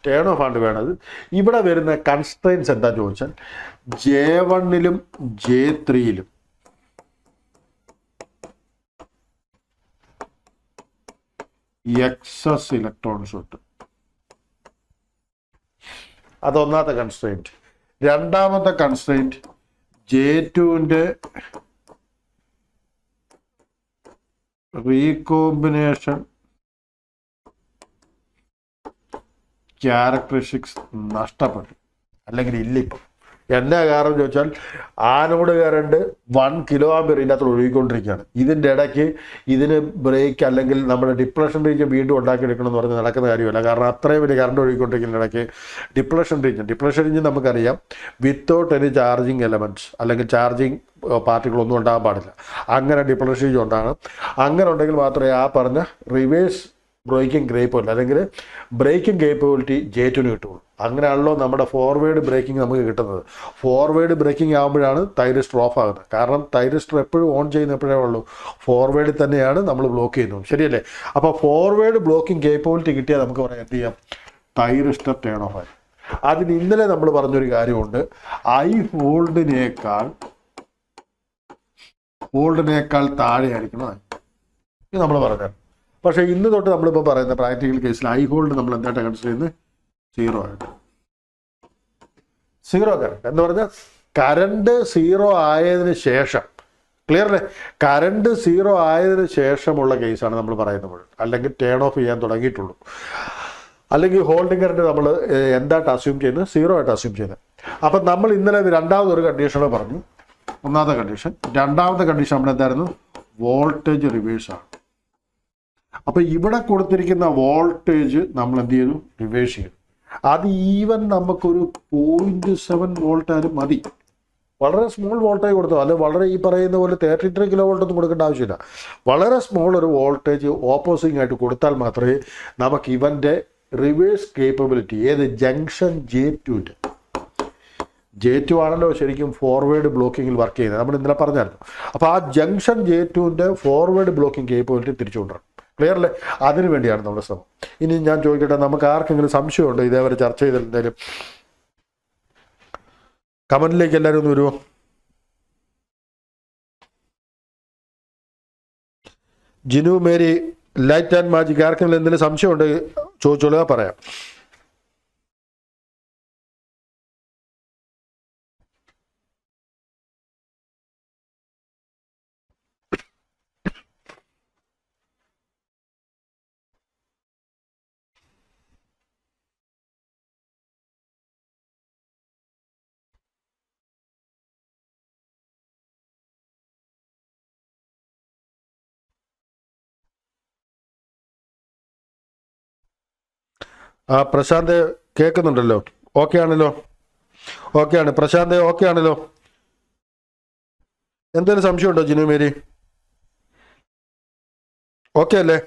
ടേൺ ഓഫ് ആണ് വേണ്ടത്. ഇവിടെ വരുന്ന കൺസ്ട്രെയിൻസ് എന്താ ചോദിച്ചാൽ, J1ലും J3ലും എക്സസ് ഇലക്ട്രോൺസ് ഉണ്ട്. അതൊന്നാമത്തെ കൺസ്ട്രെയിൻറ്റ്. രണ്ടാമത്തെ കൺസ്ട്രെയിൻറ്റ്, J2ൻ്റെ റീകോമ്പിനേഷൻ ക്യാരക്ടറിസ്റ്റിക്സ് നഷ്ടപ്പെട്ടു, അല്ലെങ്കിൽ ഇല്ല. ഇപ്പം എന്നാ കാരണം ചോദിച്ചാൽ, ആനോഡ് കറണ്ട് 1 kA ഇതിനകത്ത് ഒഴുകിക്കൊണ്ടിരിക്കുകയാണ്. ഇതിൻ്റെ ഇടയ്ക്ക് ഇതിന് ബ്രേക്ക് അല്ലെങ്കിൽ നമ്മുടെ ഡിപ്ലഷൻ റീജിയൻ വീണ്ടും ഉണ്ടാക്കിയെടുക്കണം എന്ന് പറഞ്ഞ് നടക്കുന്ന കാര്യമല്ല. കാരണം അത്രയും വലിയ കറണ്ട് ഒഴുകിക്കൊണ്ടിരിക്കുന്ന ഇടയ്ക്ക് ഡിപ്ലഷൻ റീജിയൻ നമുക്കറിയാം, വിത്തൗട്ട് എനി ചാർജിങ് എലമെൻറ്റ്സ് അല്ലെങ്കിൽ ചാർജിങ് പാർട്ടികളൊന്നും ഉണ്ടാകാൻ പാടില്ല. അങ്ങനെ ഡിപ്ലഷൻ റീജിയൻ ഉണ്ടാകണം. അങ്ങനെ ഉണ്ടെങ്കിൽ മാത്രമേ ആ പറഞ്ഞ റിവേഴ്സ് ബ്രേക്കിംഗ് കേപ്പബിലിറ്റി അല്ലെങ്കിൽ ബ്രേക്കിംഗ് കേപ്പബിലിറ്റി J2ന് കിട്ടുള്ളൂ. അങ്ങനെയാണല്ലോ നമ്മുടെ ഫോർവേഡ് ബ്രേക്കിംഗ് നമുക്ക് കിട്ടുന്നത്. ഫോർവേഡ് ബ്രേക്കിംഗ് ആകുമ്പോഴാണ് തൈറിസ്റ്റർ ഓഫ് ആകുന്നത്. കാരണം തൈറിസ്റ്റർ എപ്പോഴും ഓൺ ചെയ്യുന്ന എപ്പോഴേ ഉള്ളൂ, ഫോർവേഡിൽ തന്നെയാണ് നമ്മൾ ബ്ലോക്ക് ചെയ്യുന്നത്. ശരിയല്ലേ? അപ്പോൾ ഫോർവേഡ് ബ്ലോക്കിംഗ് കേപ്പബിലിറ്റി കിട്ടിയാൽ നമുക്ക് പറയാം എന്ത് ചെയ്യാം, തൈറിസ്റ്റർ ടേൺ ഓഫ് ആയി. അതിന് ഇന്നലെ നമ്മൾ പറഞ്ഞൊരു കാര്യമുണ്ട്, ഐ ഹോൾഡിനേക്കാൾ താഴെ ആയിരിക്കണം ഇത് നമ്മൾ പറഞ്ഞത്. പക്ഷേ ഇന്ന് തൊട്ട് നമ്മളിപ്പോൾ പറയുന്ന പ്രാക്ടിക്കൽ കേസിൽ ഐ ഹോൾഡ് നമ്മൾ എന്തായിട്ട് കൺസിഡർ ചെയ്യുന്നത്, സീറോ ആയിട്ട്. സീറോ കറണ്ട് എന്ന് പറഞ്ഞാൽ കറണ്ട് സീറോ ആയതിനു ശേഷം, ക്ലിയർ അല്ലേ? കറണ്ട് സീറോ ആയതിനു ശേഷമുള്ള കേസാണ് നമ്മൾ പറയുന്നത്. അല്ലെങ്കിൽ ടേൺ ഓഫ് ചെയ്യാൻ തുടങ്ങിയിട്ടുള്ളൂ. അല്ലെങ്കിൽ ഹോൾഡിംഗ് കറണ്ട് നമ്മൾ എന്തായിട്ട് അസ്യൂം ചെയ്യുന്നത്? സീറോ ആയിട്ട് അസ്യൂം ചെയ്യുന്നത്. അപ്പം നമ്മൾ ഇന്നലെ രണ്ടാമതൊരു കണ്ടീഷൻ പറഞ്ഞു. ഒന്നാമത്തെ കണ്ടീഷൻ. രണ്ടാമത്തെ കണ്ടീഷൻ നമ്മൾ എന്തായിരുന്നു? വോൾട്ടേജ് റിവേഴ്സാണ്. അപ്പം ഇവിടെ കൊടുത്തിരിക്കുന്ന വോൾട്ടേജ് നമ്മൾ എന്ത് ചെയ്തു? റിവേഴ്സ് ചെയ്തു. അത് ഈവൻ നമുക്കൊരു 0.7 വോൾട്ട് ആയാലും മതി. വളരെ സ്മോൾ വോൾട്ടേജ് കൊടുത്തോ, അല്ലെങ്കിൽ വളരെ ഈ പറയുന്ന പോലെ 33 കിലോ വോൾട്ട് ഒന്നും കൊടുക്കേണ്ട ആവശ്യമില്ല. വളരെ സ്മോൾ ഒരു വോൾട്ടേജ് ഓപ്പോസിംഗ് ആയിട്ട് കൊടുത്താൽ മാത്രമേ നമുക്ക് ഇവൻ്റെ റിവേഴ്സ് കേപ്പബിലിറ്റി, ഏത് ജംഗ്ഷൻ J2 J2 ആണല്ലോ ശരിക്കും ഫോർവേഡ് ബ്ലോക്കിങ്ങിൽ വർക്ക് ചെയ്യുന്നത്. നമ്മൾ ഇന്നലെ പറഞ്ഞായിരുന്നു. അപ്പോൾ ആ junction J2 forward blocking capability തിരിച്ചു കൊണ്ടുവരണം. ക്ലിയർ അല്ലേ? അതിനു വേണ്ടിയാണ് നമ്മുടെ ശ്രമം. ഇനി ഞാൻ ചോദിക്കട്ടെ, നമുക്ക് ആർക്കെങ്കിലും സംശയമുണ്ടോ ഇതേവരെ ചർച്ച ചെയ്തിട്ടുണ്ടെങ്കിലും? കമന്റിലേക്ക് എല്ലാവരും ഒന്ന് വരുമോ? Jinu, Mary, light and magic, ആർക്കെങ്കിലും എന്തെങ്കിലും സംശയം ഉണ്ടെങ്കിൽ ചോദിച്ചോളുക, പറയാം. പ്രശാന്ത് കേൾക്കുന്നുണ്ടല്ലോ? ഓക്കെ ആണല്ലോ? ഓക്കെ ആണ് പ്രശാന്ത്, ഓക്കെ ആണല്ലോ? എന്തെങ്കിലും സംശയമുണ്ടോ ജിനു, മേരി? ഓക്കെ അല്ലേ?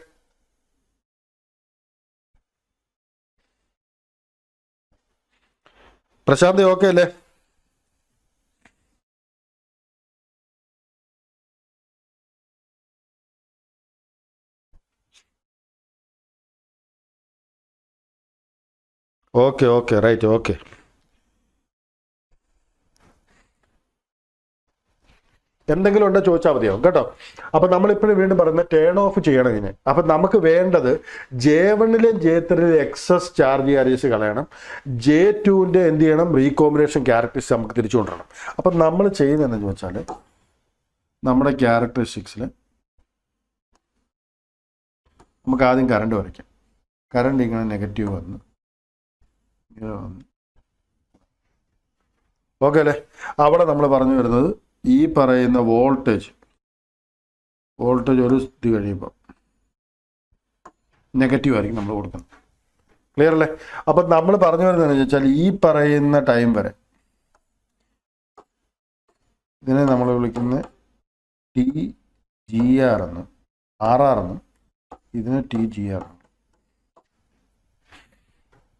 പ്രശാന്ത് ഓക്കെ അല്ലേ? Okay okay right. ഓക്കെ, എന്തെങ്കിലും ഉണ്ടോ ചോദിച്ചാൽ മതിയാവും കേട്ടോ. അപ്പം നമ്മളിപ്പോഴും വീണ്ടും പറയുന്നത് ടേൺ ഓഫ് ചെയ്യണം ഇതിനെ. അപ്പം നമുക്ക് വേണ്ടത് J1ലെയും J3ലെയും എക്സസ് ചാർജ് ആരിയസ് കളയണം. J2 എന്ത് ചെയ്യണം? റീകോമ്പിനേഷൻ ക്യാരക്ടറിസ്റ്റിക്സ് നമുക്ക് തിരിച്ചു കൊണ്ടുവരണം. അപ്പം നമ്മൾ ചെയ്യുന്നതെന്ന് വെച്ചാൽ നമ്മുടെ ക്യാരക്ടറിസ്റ്റിക്സിൽ നമുക്ക് ആദ്യം കറണ്ട് വരയ്ക്കാം. കറണ്ട് ഇങ്ങനെ നെഗറ്റീവ് വന്ന് ഓക്കെ അല്ലേ? അവിടെ നമ്മൾ പറഞ്ഞു വരുന്നത് ഈ പറയുന്ന വോൾട്ടേജ് ഒരു ഇത് കഴിയുമ്പോൾ നെഗറ്റീവ് ആയിരിക്കും നമ്മൾ കൊടുക്കുന്നത്. ക്ലിയർ അല്ലേ? അപ്പം നമ്മൾ പറഞ്ഞു വരുന്നതെന്ന് വെച്ചാൽ ഈ പറയുന്ന ടൈം വരെ ഇതിനെ നമ്മൾ വിളിക്കുന്ന TGR എന്നും RR എന്നും, ഇതിന് TGR.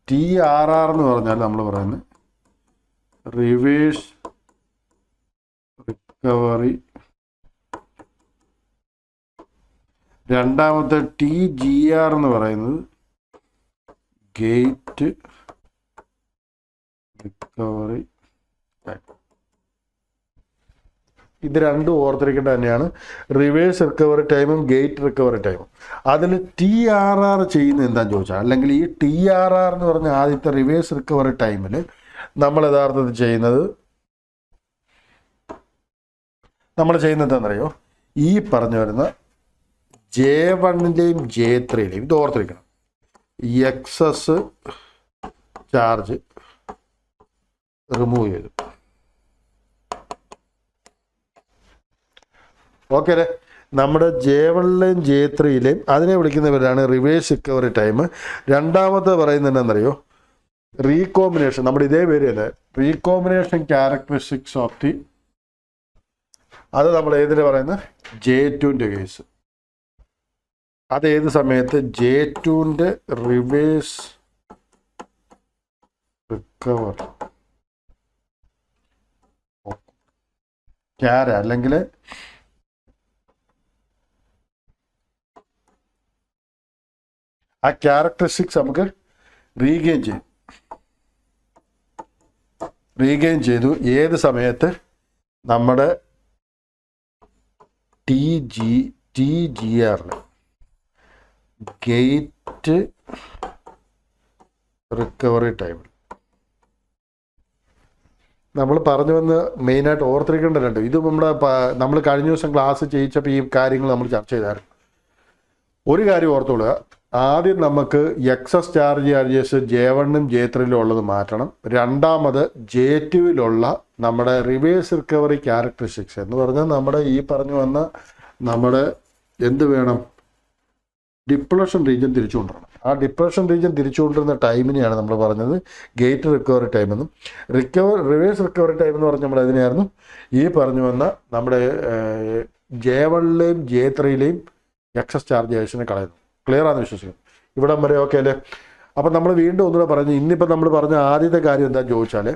TRR എന്ന് പറഞ്ഞാൽ നമ്മൾ പറയുന്നത് റിവേഴ്സ് റിക്കവറി. രണ്ടാമത്തെ TGR എന്ന് പറയുന്നത് ഗേറ്റ് റിക്കവറി. ഇത് രണ്ടും ഓർത്തിരിക്കേണ്ട തന്നെയാണ്. റിവേഴ്സ് റിക്കവറി ടൈമും ഗേറ്റ് റിക്കവറി ടൈമും. അതിൽ TRR ചെയ്യുന്നത് എന്താണെന്ന് ചോദിച്ചാൽ, അല്ലെങ്കിൽ ഈ TRR എന്ന് പറഞ്ഞ ആദ്യത്തെ റിവേഴ്സ് റിക്കവറി ടൈമിൽ നമ്മൾ യഥാർത്ഥത്തിൽ ചെയ്യുന്നത് എന്താണെന്നറിയോ? ഈ പറഞ്ഞു വരുന്ന J1ലെയും J3ലെയും ഇത് ഓർത്തിരിക്കണം. എക്സസ് ചാർജ് റിമൂവ് ചെയ്തു. ഓക്കെ അല്ലേ? നമ്മുടെ J1ലെയും J3ലെയും അതിനെ വിളിക്കുന്നവരാണ് റിവേഴ്സ് റിക്കവറി ടൈം. രണ്ടാമത്തെ പറയുന്നത് എന്താണെന്നറിയോ? റീകോമ്പിനേഷൻ. നമ്മുടെ ഇതേ പേര് തന്നെ റീകോമ്പിനേഷൻ ക്യാരക്ടറിസ്റ്റിക്സ് ഓഫ് ദി, അത് നമ്മൾ ഏതിന് പറയുന്നത്? J2 case. അത് ഏത് സമയത്ത്? J2 റിവേഴ്സ് റിക്കവർ അല്ലെങ്കിൽ ആ ക്യാരക്ടറിസ്റ്റിക്സ് നമുക്ക് റീഗെയിൻ ചെയ്തു. ഏത് സമയത്ത്? നമ്മുടെ TGR ഗേറ്റ് റിക്കവറി ടൈം. നമ്മൾ പറഞ്ഞു വന്ന് മെയിനായിട്ട് ഓർത്തിരിക്കേണ്ടതുണ്ട്. ഇത് നമ്മൾ കഴിഞ്ഞ ദിവസം ക്ലാസ് ചെയ്യിച്ചപ്പോൾ ഈ കാര്യങ്ങൾ നമ്മൾ ചർച്ച ചെയ്തായിരുന്നു. ഒരു കാര്യം ഓർത്തുകൊള്ളുക, ആദ്യം നമുക്ക് എക്സസ് ചാർജസ് J1ഉം J3ലും ഉള്ളത് മാറ്റണം. രണ്ടാമത് J2വിലുള്ള നമ്മുടെ റിവേഴ്സ് റിക്കവറി ക്യാരക്ടറിസ്റ്റിക്സ് എന്ന് പറഞ്ഞാൽ നമ്മുടെ ഈ പറഞ്ഞു വന്ന നമ്മുടെ എന്ത് വേണം, ഡിപ്ലഷൻ റീജിയൻ തിരിച്ചു കൊണ്ടുവരണം. ആ ഡിപ്ലഷൻ റീജിയൻ തിരിച്ചു കൊണ്ടുവരുന്ന ടൈമിനെയാണ് നമ്മൾ പറഞ്ഞത് ഗേറ്റ് റിക്കവറി ടൈം എന്നും. റിവേഴ്സ് റിക്കവറി ടൈം എന്ന് പറഞ്ഞാൽ നമ്മൾ അതിനെയായിരുന്നു ഈ പറഞ്ഞു വന്ന നമ്മുടെ J1ലെയും J3ലെയും എക്സസ് ചാർജേഴ്സിനെ കളയുന്നു. ക്ലിയർ ആണെന്ന് വിശ്വസിക്കുന്നു. ഇവിടം വരെ ഓക്കെ അല്ലേ? അപ്പം നമ്മൾ വീണ്ടും ഒന്നുകൂടെ പറഞ്ഞു, ഇന്നിപ്പോൾ നമ്മൾ പറഞ്ഞ ആദ്യത്തെ കാര്യം എന്താണെന്ന് ചോദിച്ചാൽ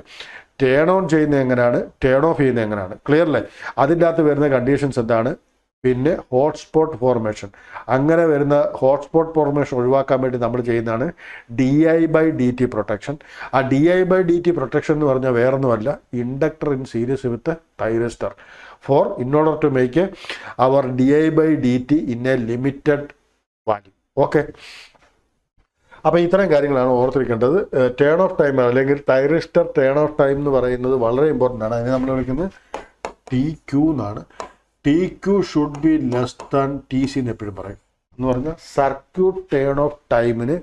ടേൺ ഓൺ ചെയ്യുന്നത് എങ്ങനെയാണ്, ടേൺ ഓഫ് ചെയ്യുന്നത് എങ്ങനെയാണ്. ക്ലിയർ അല്ലേ? അതിൻ്റെ അകത്ത് വരുന്ന കണ്ടീഷൻസ് എന്താണ്, പിന്നെ ഹോട്ട്സ്പോട്ട് ഫോർമേഷൻ. അങ്ങനെ വരുന്ന ഹോട്ട്സ്പോട്ട് ഫോർമേഷൻ ഒഴിവാക്കാൻ വേണ്ടി നമ്മൾ ചെയ്യുന്നതാണ് DI/dt പ്രൊട്ടക്ഷൻ. ആ DI/dt പ്രൊട്ടക്ഷൻ എന്ന് പറഞ്ഞാൽ വേറൊന്നുമല്ല, inductor in series with thyristor in order to make our DI/dt in a limited value. Okay, അപ്പോൾ ഇത്തരം കാര്യങ്ങളാണ് ഓർത്തിരിക്കേണ്ടത്. ടേൺ ഓഫ് ടൈം അല്ലെങ്കിൽ തൈറിസ്റ്റർ ടേൺ ഓഫ് ടൈം എന്ന് പറയുന്നത് വളരെ ഇമ്പോർട്ടൻ്റ് ആണ്. അതിനെ നമ്മൾ വിളിക്കുന്നത് TQ എന്നാണ്. TQ should be less than TC എന്ന് എപ്പോഴും പറയും. എന്ന് പറഞ്ഞാൽ സർക്യൂട്ട് ടേൺ ഓഫ് ടൈമിന്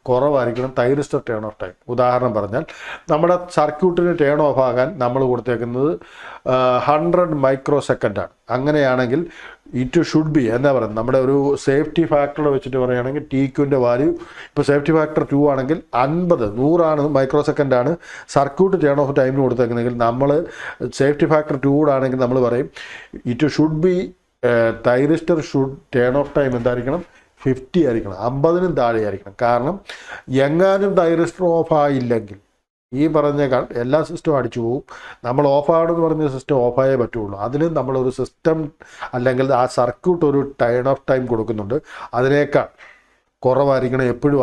കുറവായിരിക്കണം തൈറിസ്റ്റർ ടേൺ ഓഫ് ടൈം. ഉദാഹരണം പറഞ്ഞാൽ നമ്മുടെ സർക്യൂട്ടിന് ടേൺ ഓഫ് ആകാൻ നമ്മൾ കൊടുത്തേക്കുന്നത് 100 മൈക്രോ സെക്കൻഡാണ്. അങ്ങനെയാണെങ്കിൽ ഇറ്റ് ഷുഡ് ബി എന്താ പറയുന്നത്, നമ്മുടെ ഒരു സേഫ്റ്റി ഫാക്ടർ വെച്ചിട്ട് പറയുകയാണെങ്കിൽ TQൻ്റെ വാല്യൂ ഇപ്പോൾ സേഫ്റ്റി ഫാക്ടർ 2 ആണെങ്കിൽ 100 മൈക്രോ സെക്കൻഡാണ് സർക്യൂട്ട് ടേൺ ഓഫ് ടൈമിന് കൊടുത്തേക്കുന്നതെങ്കിൽ നമ്മൾ സേഫ്റ്റി ഫാക്ടർ 2 ആണെങ്കിൽ നമ്മൾ പറയും it should be thyristor should turn of time എന്തായിരിക്കണം, 50 ആയിരിക്കണം, 50നും താഴെ ആയിരിക്കണം. കാരണം എങ്ങാനും തൈറിസ്റ്റർ ഓഫ് ആയില്ലെങ്കിൽ ഈ പറഞ്ഞ എല്ലാ സിസ്റ്റവും അടിച്ചു പോകും. നമ്മൾ ഓഫാണെന്ന് പറഞ്ഞ സിസ്റ്റം ഓഫായേ പറ്റുള്ളൂ. അതിന് നമ്മളൊരു സിസ്റ്റം അല്ലെങ്കിൽ ആ സർക്യൂട്ട് ഒരു ടേൺ ഓഫ് ടൈം കൊടുക്കുന്നുണ്ട്, അതിനേക്കാൾ കുറവായിരിക്കണം എപ്പോഴും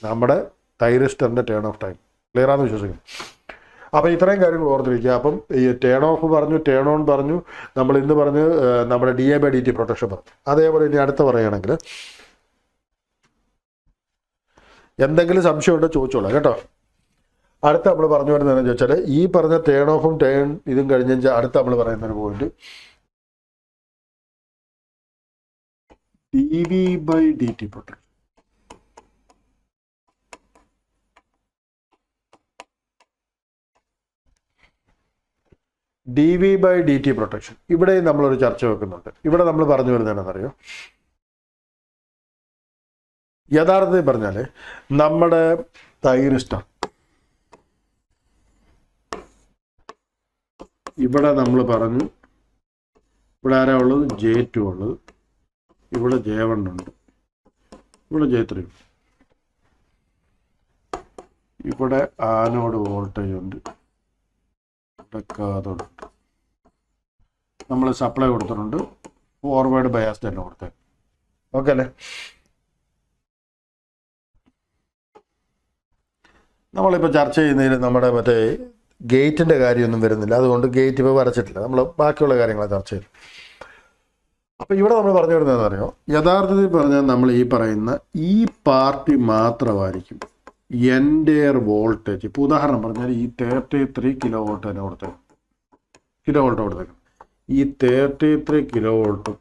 നമ്മുടെ തൈറിസ്റ്ററിൻ്റെ ടേൺ ഓഫ് ടൈം. ക്ലിയർ ആണെന്ന് വിശ്വസിക്കുന്നു. അപ്പോൾ ഇത്രയും കാര്യങ്ങൾ ഓർത്തിരിക്കുക. അപ്പം ഈ ടേൺ ഓഫ് പറഞ്ഞു, ടേൺ ഓൺ പറഞ്ഞു, നമ്മൾ ഇന്ന് പറഞ്ഞ് നമ്മുടെ DI/dt പ്രൊട്ടക്ഷൻ പറഞ്ഞു. അതേപോലെ ഇനി അടുത്ത പറയുകയാണെങ്കിൽ എന്തെങ്കിലും സംശയമുണ്ടോ ചോദിച്ചോളാം കേട്ടോ. അടുത്ത നമ്മൾ പറഞ്ഞു വരുന്നതെന്ന് ചോദിച്ചാൽ ഈ പറഞ്ഞ ടേൺ ഓഫും ടേൺ ഇതും കഴിഞ്ഞ അടുത്ത നമ്മൾ പറയുന്നൊരു point dV/dt protection. dV/dt protection ഇവിടെ നമ്മളൊരു ചർച്ച വെക്കുന്നുണ്ട്. ഇവിടെ നമ്മൾ പറഞ്ഞു വരുന്നതെന്നറിയോ, യഥാർത്ഥത്തിൽ പറഞ്ഞാൽ നമ്മുടെ തൈറിസ്റ്റർ ഇവിടെ നമ്മൾ പറഞ്ഞു, ഇവിടെ ആരാ ഉള്ളത്, J2 ഉള്ളത്, ഇവിടെ J1 ഉണ്ട്, ഇവിടെ J3 ഉണ്ട്, ഇവിടെ ആനോഡ് വോൾട്ടേജ് ഉണ്ട്, ഇവിടെ കാഥോഡ് ഉണ്ട്, നമ്മൾ സപ്ലൈ കൊടുത്തിട്ടുണ്ട്, ഫോർവേഡ് ബയാസ് തന്നെ കൊടുത്തേ. ഓക്കെ അല്ലേ? നമ്മളിപ്പോൾ ചർച്ച ചെയ്യുന്നതിൽ നമ്മുടെ മറ്റേ ഗേറ്റിൻ്റെ കാര്യമൊന്നും വരുന്നില്ല, അതുകൊണ്ട് ഗേറ്റ് ഇപ്പോൾ വരച്ചിട്ടില്ല. നമ്മൾ ബാക്കിയുള്ള കാര്യങ്ങളാണ് ചർച്ച ചെയ്തത്. അപ്പോൾ ഇവിടെ നമ്മൾ പറഞ്ഞു വരുന്നതെന്ന് അറിയോ, യഥാർത്ഥത്തിൽ പറഞ്ഞാൽ നമ്മൾ ഈ പറയുന്ന ഈ പാർട്ടി മാത്രമായിരിക്കും എൻ്റെയർ വോൾട്ടേജ്. ഇപ്പോൾ ഉദാഹരണം പറഞ്ഞാൽ ഈ 33 കിലോ വോൾട്ട് തന്നെ കൊടുത്തേക്കും. ഈ 33 കിലോ വോൾട്ടും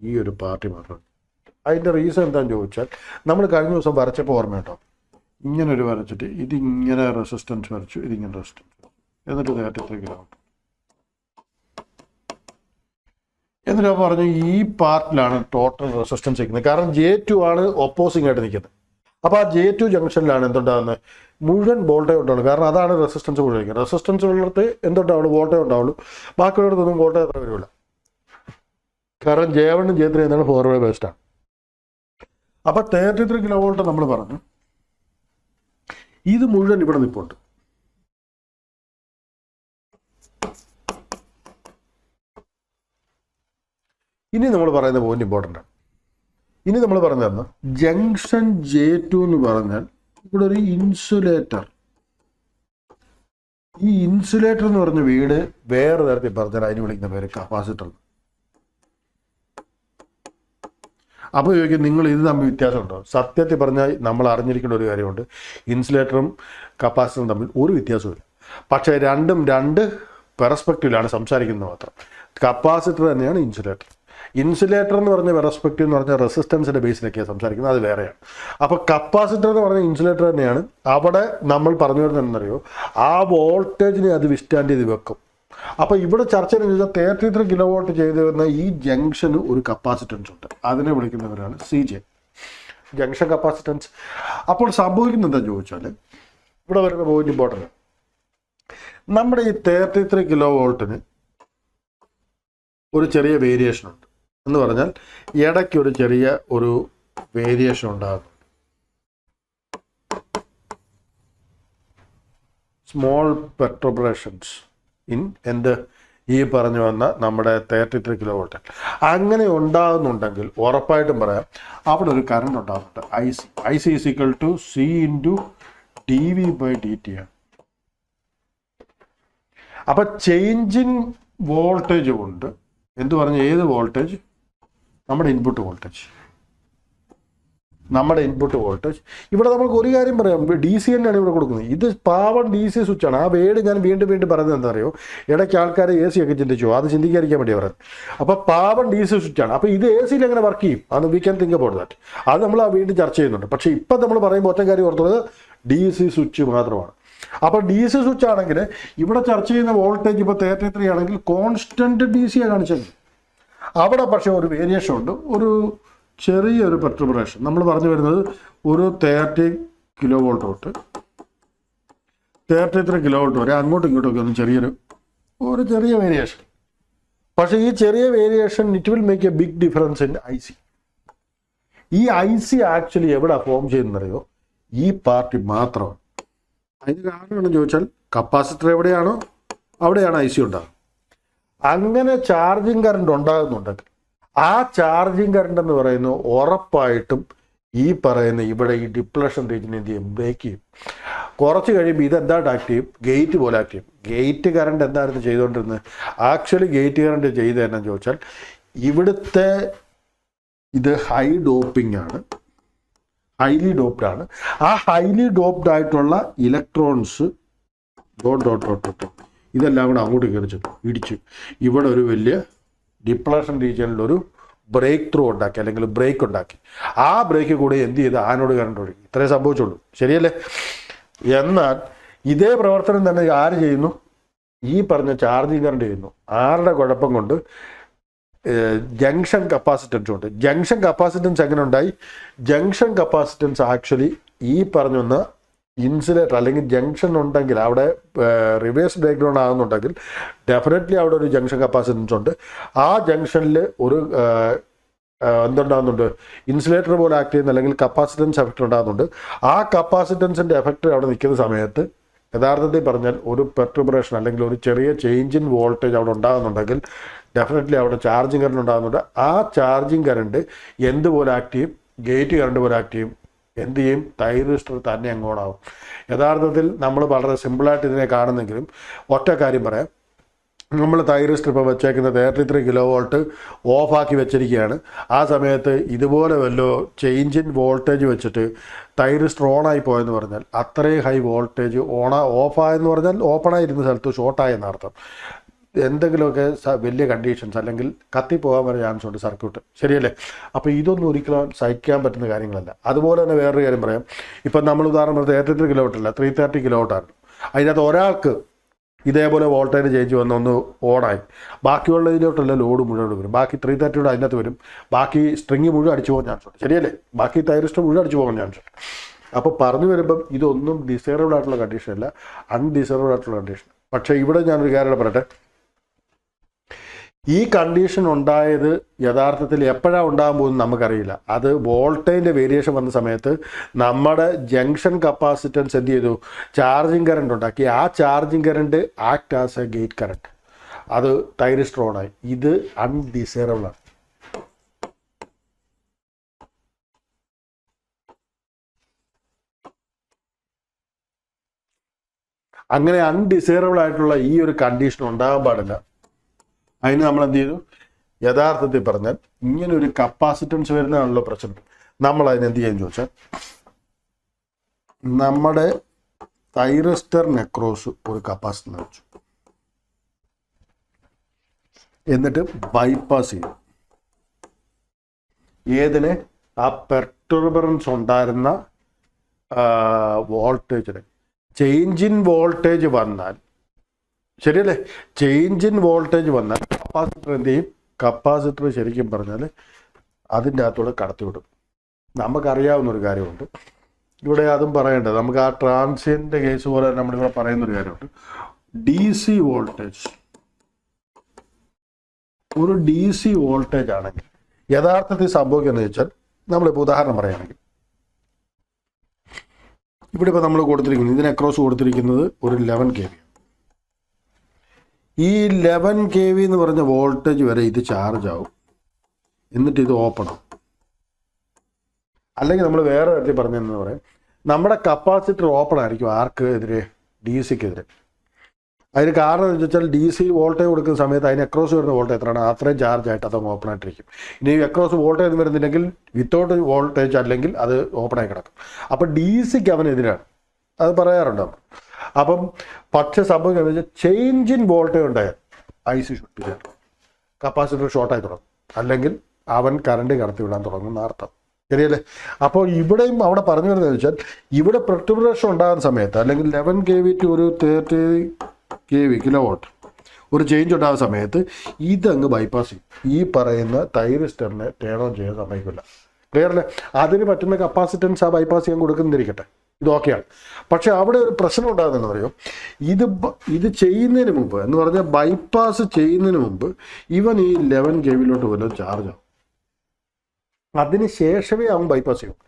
ഈ ഒരു പാർട്ടി മാത്രമാണ്. അതിൻ്റെ റീസൺ എന്താണെന്ന് ചോദിച്ചാൽ നമ്മൾ കഴിഞ്ഞ ദിവസം വരച്ചപ്പോൾ ഓർമ്മ കേട്ടോ, ഇങ്ങനൊരു വരച്ചിട്ട് ഇതിങ്ങനെ റെസിസ്റ്റൻസ് വരച്ചു, ഇതിങ്ങനെ റെസിസ്റ്റൻസ് എന്നിട്ട് 33 കിലോ വോൾട്ട്. എന്നിട്ട് പറഞ്ഞു ഈ പാർട്ടിലാണ് ടോട്ടൽ റെസിസ്റ്റൻസ് നിൽക്കുന്നത്. കാരണം J2 ആണ് ഓപ്പോസിംഗ് ആയിട്ട് നിൽക്കുന്നത്. അപ്പോൾ ആ J2 ജംഗ്ഷനിലാണ് എന്തുണ്ടാകുന്നത്, മുഴുവൻ വോൾട്ടേജ് ഉണ്ടാവുള്ളൂ. കാരണം അതാണ് റെസിസ്റ്റൻസ് മുഴുവൻ. റെസിസ്റ്റൻസ് ഉള്ളിടത്ത് എന്തുണ്ടാവുള്ളൂ, വോൾട്ടേജ് ഉണ്ടാവുള്ളൂ. ബാക്കിയുള്ളിടത്തൊന്നും വോൾട്ടേജ് അത്ര വരില്ല. കാരണം J1 J3 എന്നാണ് ഫോർവേഡ് ബേസ്ഡാണ്. അപ്പോൾ 33 കിലോ വോൾട്ട് നമ്മൾ പറഞ്ഞു, ഇത് മുഴുവൻ ഇവിടെ നിൽപ്പുണ്ട്. ഇനി നമ്മൾ പറയുന്ന പോയിന്റ് ഇമ്പോർട്ടൻ്റ് ആണ്. ഇനി നമ്മൾ പറഞ്ഞതെന്ന് ജംഗ്ഷൻ J2 എന്ന് പറഞ്ഞാൽ ഇവിടെ ഒരു ഇൻസുലേറ്റർ. ഈ ഇൻസുലേറ്റർ എന്ന് പറഞ്ഞ വീട് വേറെ തരത്തിൽ പറഞ്ഞാൽ അതിന് വിളിക്കുന്ന പേര് കപ്പാസിറ്റർ. അപ്പോൾ ചോദിക്കും നിങ്ങൾ ഇത് തമ്മിൽ വ്യത്യാസമുണ്ടോ? സത്യത്തിൽ പറഞ്ഞാൽ നമ്മൾ അറിഞ്ഞിരിക്കേണ്ട ഒരു കാര്യമുണ്ട്, ഇൻസുലേറ്ററും കപ്പാസിറ്ററും തമ്മിൽ ഒരു വ്യത്യാസമില്ല. പക്ഷേ രണ്ടും രണ്ട് പെർസ്പെക്റ്റീവിലാണ് സംസാരിക്കുന്നത് മാത്രം. കപ്പാസിറ്റർ തന്നെയാണ് ഇൻസുലേറ്റർ. ഇൻസുലേറ്റർ എന്ന് പറഞ്ഞ പെർസ്പെക്റ്റീവ് എന്ന് പറഞ്ഞാൽ റെസിസ്റ്റൻസിൻ്റെ ബേസിലൊക്കെയാണ് സംസാരിക്കുന്നത്, അത് വേറെയാണ്. അപ്പോൾ കപ്പാസിറ്റർ എന്ന് പറഞ്ഞ ഇൻസുലേറ്റർ തന്നെയാണ്. അവിടെ നമ്മൾ പറഞ്ഞു വരുന്നത് എന്നറിയോ, ആ വോൾട്ടേജിനെ അത് വിസ്റ്റാൻഡ് ചെയ്ത് വെക്കും. അപ്പോൾ ഇവിടെ ചർച്ച ചെയ്യുന്നത് വെച്ചാൽ 33 kV ചെയ്ത് വരുന്ന ഈ ജംഗ്ഷന് ഒരു കപ്പാസിറ്റൻസ് ഉണ്ട്, അതിനെ വിളിക്കുന്നവരാണ് CJ, ജംഗ്ഷൻ കപ്പാസിറ്റൻസ്. അപ്പോൾ സംഭവിക്കുന്നത് എന്താ ചോദിച്ചാൽ, ഇവിടെ വരുന്ന പോയിന്റ് ഇമ്പോർട്ടൻ്റ്. നമ്മുടെ ഈ 33 kV ഒരു ചെറിയ വേരിയേഷൻ ഉണ്ട് എന്ന് പറഞ്ഞാൽ ഇടയ്ക്ക് ഒരു ചെറിയ ഒരു വേരിയേഷൻ ഉണ്ടാകും. സ്മോൾ പെർട്ടുർബേഷൻസ് ഇൻ എന്ത് ഈ പറഞ്ഞു വന്ന നമ്മുടെ 33 kV അങ്ങനെ ഉണ്ടാകുന്നുണ്ടെങ്കിൽ ഉറപ്പായിട്ടും പറയാം അവിടെ ഒരു കറണ്ട് ഉണ്ടാകുന്നുണ്ട്. IC is equal to C into dV/dt ആണ്. അപ്പൊ ചേഞ്ച് ഇൻ വോൾട്ടേജ് കൊണ്ട് എന്ത് പറഞ്ഞ ഏത് വോൾട്ടേജ്, നമ്മുടെ ഇൻപുട്ട് വോൾട്ടേജ്. ഇവിടെ നമുക്ക് ഒരു കാര്യം പറയാം, DC തന്നെയാണ് ഇവിടെ കൊടുക്കുന്നത്. ഇത് പാവൺ DC സ്വിച്ചാണ്. ആ വേർഡ് ഞാൻ വീണ്ടും പറയുന്നത് എന്താ അറിയോ, ഇടയ്ക്ക് ആൾക്കാർ AC ഒക്കെ ചിന്തിച്ചു, അത് ചിന്തിക്കാതിരിക്കാൻ വേണ്ടി പറയുന്നത്. അപ്പോൾ പാവൺ DC സ്വിച്ചാണ്. അപ്പോൾ ഇത് AC എങ്ങനെ വർക്ക് ചെയ്യും, അത് we can think about that. അത് നമ്മൾ വീണ്ടും ചർച്ച ചെയ്യുന്നുണ്ട്. പക്ഷേ ഇപ്പം നമ്മൾ പറയുമ്പോൾ ഒറ്റ കാര്യം ഓർത്തുള്ളത് DC സ്വിച്ച് മാത്രമാണ്. അപ്പോൾ DC സ്വിച്ച് ആണെങ്കിൽ ഇവിടെ ചർച്ച ചെയ്യുന്ന വോൾട്ടേജ് ഇപ്പോൾ 33 ആണെങ്കിൽ കോൺസ്റ്റന്റ് DC കാണിച്ചത്. അവിടെ പക്ഷേ ഒരു വേരിയേഷൻ ഉണ്ട്, ഒരു ചെറിയൊരു പെർട്ടുർബേഷൻ. നമ്മൾ പറഞ്ഞു വരുന്നത് ഒരു 30 kV തൊട്ട് 33 kV വരെ അങ്ങോട്ടും ഇങ്ങോട്ടും ഒന്ന് ചെറിയ വേരിയേഷൻ. പക്ഷേ ഈ ചെറിയ variation it will make a big difference in IC. ഈ IC ആക്ച്വലി എവിടെ ഫോം ചെയ്യുന്നറിയോ, ഈ പാർട്ടി മാത്രമാണ്. അതിന് കാരണമെന്ന് ചോദിച്ചാൽ കപ്പാസിറ്റർ എവിടെയാണോ അവിടെയാണ് IC ഉണ്ടാകുന്നത്. അങ്ങനെ ചാർജിങ് കറണ്ട് ഉണ്ടാകുന്നുണ്ടെങ്കിൽ ആ ചാർജിങ് കറണ്ട് എന്ന് പറയുന്നത് ഉറപ്പായിട്ടും ഈ പറയുന്ന ഇവിടെ ഈ ഡിപ്ലഷൻ റീജിയൻ എന്ത് ചെയ്യും, ബ്രേക്ക് ചെയ്യും. കുറച്ച് കഴിയുമ്പോൾ ഇതെന്തായിട്ട് ആക്ട് ചെയ്യും, ഗേറ്റ് പോലെ ആക്ട് ചെയ്യും. ഗേറ്റ് കറണ്ട് എന്തായിരുന്നു ചെയ്തുകൊണ്ടിരുന്നത്, ആക്ച്വലി ഗേറ്റ് കറണ്ട് ചെയ്ത് തന്നെ ചോദിച്ചാൽ ഇവിടുത്തെ ഇത് ഹൈലി ഡോപ്ഡ് ആണ്. ആ ഹൈലി ഡോപ്ഡ് ആയിട്ടുള്ള ഇലക്ട്രോൺസ് ഇതെല്ലാം കൂടെ അങ്ങോട്ട് ഇടിച്ചു ഇവിടെ ഒരു വലിയ ഡിപ്ലഷൻ റീജിയനിൽ ഒരു ബ്രേക്ക് ത്രൂ ഉണ്ടാക്കി, അല്ലെങ്കിൽ ബ്രേക്ക് ഉണ്ടാക്കി. ആ ബ്രേക്ക് കൂടെ എന്ത് ചെയ്ത് ആനോട് കറണ്ട് ഒഴുകി. ഇത്രേ സംഭവിച്ചുള്ളൂ, ശരിയല്ലേ? എന്നാൽ ഇതേ പ്രവർത്തനം തന്നെ ആര് ചെയ്യുന്നു, ഈ പറഞ്ഞ ചാർജിങ് കറണ്ട് ചെയ്യുന്നു. ആരുടെ കുഴപ്പം കൊണ്ട്, ജംഗ്ഷൻ കപ്പാസിറ്റൻസ് ഉണ്ട്. ജംഗ്ഷൻ കപ്പാസിറ്റൻസ് എങ്ങനെ ഉണ്ടായി, ജംഗ്ഷൻ കപ്പാസിറ്റൻസ് ആക്ച്വലി ഈ പറഞ്ഞൊന്ന ഇൻസുലേറ്റർ അല്ലെങ്കിൽ ജംഗ്ഷൻ ഉണ്ടെങ്കിൽ അവിടെ റിവേഴ്സ് ബ്രേക്ക് ഡൗൺ ആകുന്നുണ്ടെങ്കിൽ ഡെഫിനറ്റ്ലി അവിടെ ഒരു ജംഗ്ഷൻ കപ്പാസിറ്റൻസ് ഉണ്ട്. ആ ജംഗ്ഷനിൽ ഒരു എന്തുണ്ടാകുന്നുണ്ട്, ഇൻസുലേറ്റർ പോലെ ആക്ട് ചെയ്യുന്ന അല്ലെങ്കിൽ കപ്പാസിറ്റൻസ് എഫക്റ്റ് ഉണ്ടാകുന്നുണ്ട്. ആ കപ്പാസിറ്റൻസിൻ്റെ എഫക്റ്റ് അവിടെ നിൽക്കുന്ന സമയത്ത് യഥാർത്ഥത്തിൽ പറഞ്ഞാൽ ഒരു പെർട്ടുർബേഷൻ അല്ലെങ്കിൽ ഒരു ചെറിയ ചേഞ്ച് ഇൻ വോൾട്ടേജ് അവിടെ ഉണ്ടാകുന്നുണ്ടെങ്കിൽ ഡെഫിനറ്റ്ലി അവിടെ ചാർജിങ് കറണ്ട് ഉണ്ടാകുന്നുണ്ട്. ആ ചാർജിങ് കറണ്ട് എന്തുപോലെ ആക്ട് ചെയ്യും, ഗേറ്റ് കറണ്ട് പോലെ ആക്ട് ചെയ്യും. എന്ത് ചെയ്യും, തൈറിസ്റ്റർ തന്നെ അങ്ങോട്ടാവും. യഥാർത്ഥത്തിൽ നമ്മൾ വളരെ സിമ്പിളായിട്ട് ഇതിനെ കാണുന്നെങ്കിലും ഒറ്റ കാര്യം പറയാം, നമ്മൾ തൈറിസ്റ്റർ ഇപ്പോൾ വെച്ചേക്കുന്ന 33 kV ഓഫാക്കി വെച്ചിരിക്കുകയാണ്. ആ സമയത്ത് ഇതുപോലെ വല്ലോ ചേഞ്ച് ഇൻ വോൾട്ടേജ് വെച്ചിട്ട് തൈറിസ്റ്റർ ഓണായി പോയെന്ന് പറഞ്ഞാൽ അത്രയും ഹൈ വോൾട്ടേജ് ഓഫായെന്ന് പറഞ്ഞാൽ ഓപ്പണായിരുന്ന സ്ഥലത്ത് ഷോർട്ടായെന്ന് അർത്ഥം. എന്തെങ്കിലുമൊക്കെ വലിയ കണ്ടീഷൻസ് അല്ലെങ്കിൽ കത്തിപ്പോകാൻ വരെ ചാൻസ് ഉണ്ട് സർക്യൂട്ട്, ശരിയല്ലേ? അപ്പോൾ ഇതൊന്നും ഒരിക്കലും സഹിക്കാൻ പറ്റുന്ന കാര്യങ്ങളല്ല. അതുപോലെ തന്നെ വേറൊരു കാര്യം പറയാം, ഇപ്പം നമ്മൾ ഉദാഹരണം 33 kV അല്ല 330 kV ആണ്. അതിനകത്ത് ഒരാൾക്ക് ഇതേപോലെ വോൾട്ടേജ് ചേഞ്ച് വന്നൊന്ന് ഓണായി, ബാക്കിയുള്ളതിലോട്ടുള്ള ലോഡ് മുഴുവൻ വരും. ബാക്കി 330 അതിനകത്ത് വരും. ബാക്കി സ്ട്രിങ് മുഴുവൻ അടിച്ചു പോകാൻ ചാൻസ് ഉണ്ട്, ശരിയല്ലേ? ബാക്കി തൈറിസ്റ്റർ മുഴുവൻ അടിച്ചു പോകാൻ ചാൻസ് ഉണ്ട്. അപ്പോൾ പറഞ്ഞു വരുമ്പം ഇതൊന്നും ഡിസൈറബിൾ ആയിട്ടുള്ള കണ്ടീഷൻ അല്ല, അൺഡിസൈറബിൾ ആയിട്ടുള്ള കണ്ടീഷൻ. പക്ഷേ ഇവിടെ ഞാനൊരു കാര്യം പറയട്ടെ, ഈ കണ്ടീഷൻ ഉണ്ടായത് യഥാർത്ഥത്തിൽ എപ്പോഴാണ് ഉണ്ടാകാൻ പോകുന്നത് നമുക്കറിയില്ല. അത് വോൾട്ടേജിൻ്റെ വേരിയേഷൻ വന്ന സമയത്ത് നമ്മുടെ ജംഗ്ഷൻ കപ്പാസിറ്റൻസ് എന്ത് ചെയ്തു, ചാർജിങ് കറണ്ട് ഉണ്ടാക്കി. ആ charging current act as A gate current, അത് തൈറിസ്റ്റർ ഓണായി. ഇത് അൺഡിസൈറബിളാണ്. അങ്ങനെ അൺഡിസൈറബിൾ ആയിട്ടുള്ള ഈ ഒരു കണ്ടീഷൻ ഉണ്ടാകാൻ പാടില്ല. അതിന് നമ്മൾ എന്ത് ചെയ്തു, യഥാർത്ഥത്തിൽ പറഞ്ഞാൽ ഇങ്ങനെ ഒരു കപ്പാസിറ്റൻസ് വരുന്നതാണല്ലോ പ്രശ്നം. നമ്മൾ അതിന് എന്ത് ചെയ്യാൻ ചോദിച്ചാൽ, നമ്മുടെ തൈറസ്റ്റർ നെക്രോസ് ഒരു കപ്പാസിറ്റർ വെച്ചു, എന്നിട്ട് ബൈപ്പാസ് ചെയ്യും ഏതിനെ, ആ പെർട്ടുർബറൻസ് ഉണ്ടായിരുന്ന വോൾട്ടേജിന്. ചേഞ്ച് ഇൻ വോൾട്ടേജ് വന്നാൽ, ശരിയല്ലേ, ചേഞ്ച് ഇൻ വോൾട്ടേജ് വന്നാൽ കപ്പാസിറ്റർ എന്ത് ചെയ്യും, കപ്പാസിറ്റർ ശരിക്കും പറഞ്ഞാൽ അതിൻ്റെ അകത്തൂടെ കടത്തിവിടും. നമുക്കറിയാവുന്നൊരു കാര്യമുണ്ട് ഇവിടെ, അതും പറയേണ്ടത്, നമുക്ക് ആ ട്രാൻസിയൻ്റെ കേസ് പോലെ നമ്മളിവിടെ പറയുന്നൊരു കാര്യമുണ്ട്. ഡി സി വോൾട്ടേജ്, ഒരു ഡി സി വോൾട്ടേജ് ആണെങ്കിൽ യഥാർത്ഥത്തിൽ സംഭവിക്കുന്നത് വെച്ചാൽ, നമ്മളിപ്പോൾ ഉദാഹരണം പറയുകയാണെങ്കിൽ, ഇവിടെ ഇപ്പോൾ നമ്മൾ കൊടുത്തിരിക്കുന്നത്, ഇതിന് അക്രോസ് കൊടുത്തിരിക്കുന്നത് ഒരു 11 kV. ഈ 11 kV എന്ന് പറഞ്ഞ വോൾട്ടേജ് വരെ ഇത് ചാർജ് ആവും, എന്നിട്ട് ഇത് ഓപ്പൺ ആവും. അല്ലെങ്കിൽ നമ്മൾ വേറെ തരത്തിൽ പറഞ്ഞതെന്ന് പറയാം, നമ്മുടെ കപ്പാസിറ്റർ ഓപ്പൺ ആയിരിക്കും ആർക്ക് എതിരെ, ഡി സിക്കെതിരെ. അതിന് കാരണം എന്ന് വെച്ചാൽ, ഡി സി വോൾട്ടേജ് കൊടുക്കുന്ന സമയത്ത് അതിന് അക്രോസ് വരുന്ന വോൾട്ടേജ് എത്രയാണ്, അത്രയും ചാർജ് ആയിട്ട് അതങ്ങ് ഓപ്പൺ ആയിട്ടിരിക്കും. ഇനി അക്രോസ് വോൾട്ടേജ് വരുന്നില്ലെങ്കിൽ, വിത്തൗട്ട് വോൾട്ടേജ് അല്ലെങ്കിൽ അത് ഓപ്പൺ ആയി കിടക്കും. അപ്പോൾ ഡി സിക്ക് അവനെതിരാണ്, അത് പറയാറുണ്ട്. അപ്പം പക്ഷേ സംഭവം എന്ന് വെച്ചാൽ, ചേഞ്ച് ഇൻ വോൾട്ടേജ് ഉണ്ടായാൽ ഐ സി ഷോർട്ട് ചെയ്യാൻ, കപ്പാസിറ്റർ ഷോർട്ടായി തുടങ്ങും, അല്ലെങ്കിൽ അവൻ കറണ്ട് കടത്തി വിടാൻ തുടങ്ങുന്ന അർത്ഥം, ശരിയല്ലേ. അപ്പോൾ ഇവിടെയും അവിടെ പറഞ്ഞു വരുന്നത് വെച്ചാൽ, ഇവിടെ പെർട്ടുർബേഷൻ ഉണ്ടാകുന്ന സമയത്ത്, അല്ലെങ്കിൽ 11 kV ടു ഒരു 30 kV കിലോവാട്ട് ഒരു ചേഞ്ച് ഉണ്ടാകുന്ന സമയത്ത് ഇതങ്ങ് ബൈപ്പാസ് ചെയ്യും. ഈ പറയുന്ന തൈറിസ്റ്ററിനെ ടേൺ ഓൺ ചെയ്യാൻ സമ്മതിക്കില്ല. ക്ലിയറല്ലേ? അതിന് പറ്റുന്ന കപ്പാസിറ്റൻസ് ആ ബൈപ്പാസ് ചെയ്യാൻ കൊടുക്കുന്നിരിക്കട്ടെ, ഇത് ഓക്കെയാണ്. പക്ഷെ അവിടെ ഒരു പ്രശ്നം ഉണ്ടാകുന്നതെന്ന് പറയും, ഇത് ചെയ്യുന്നതിന് മുമ്പ് എന്ന് പറഞ്ഞാൽ, ബൈപ്പാസ് ചെയ്യുന്നതിന് മുമ്പ് ഇവൻ ഈ 11 kV വല്ലതും ചാർജ് ആവും, അതിന് ശേഷമേ അവൻ ബൈപ്പാസ് ചെയ്യും.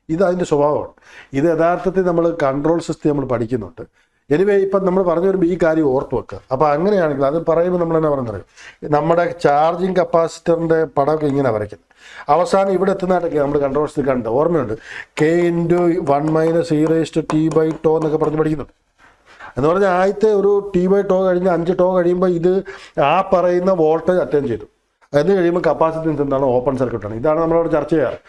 ഇത് അതിൻ്റെ സ്വഭാവമാണ്. ഇത് യഥാർത്ഥത്തിൽ നമ്മൾ കൺട്രോൾ സിസ്റ്റം നമ്മൾ പഠിക്കുന്നുണ്ട്. എനിവേ, ഇപ്പം നമ്മൾ പറഞ്ഞു വരുമ്പോൾ ഈ കാര്യം ഓർത്ത് വെക്കുക. അപ്പോൾ അങ്ങനെയാണെങ്കിൽ അത് പറയുമ്പോൾ നമ്മൾ തന്നെ പറഞ്ഞറിയും, നമ്മുടെ ചാർജിങ് കപ്പാസിറ്ററിൻ്റെ പടമൊക്കെ ഇങ്ങനെ വരയ്ക്കുന്നത്, അവസാനം ഇവിടെ എത്തുന്നതായിട്ടൊക്കെ നമ്മൾ കൺട്രോൾ സിസ്റ്റം കണ്ട് ഓർമ്മയുണ്ട്. K × 1 - e⁻t/τ എന്നൊക്കെ പറഞ്ഞ് പഠിക്കുന്നുണ്ട്. എന്ന് പറഞ്ഞാൽ ആദ്യത്തെ ഒരു t/τ കഴിഞ്ഞ് 5 τ കഴിയുമ്പോൾ ഇത് ആ പറയുന്ന വോൾട്ടേജ് അറ്റൻഡ് ചെയ്തു. അത് കഴിയുമ്പോൾ കപ്പാസിറ്റൻസ് എന്താണ്, ഓപ്പൺ സർക്യൂട്ടാണ്. ഇതാണ് നമ്മളവിടെ ചർച്ച ചെയ്യാറ്.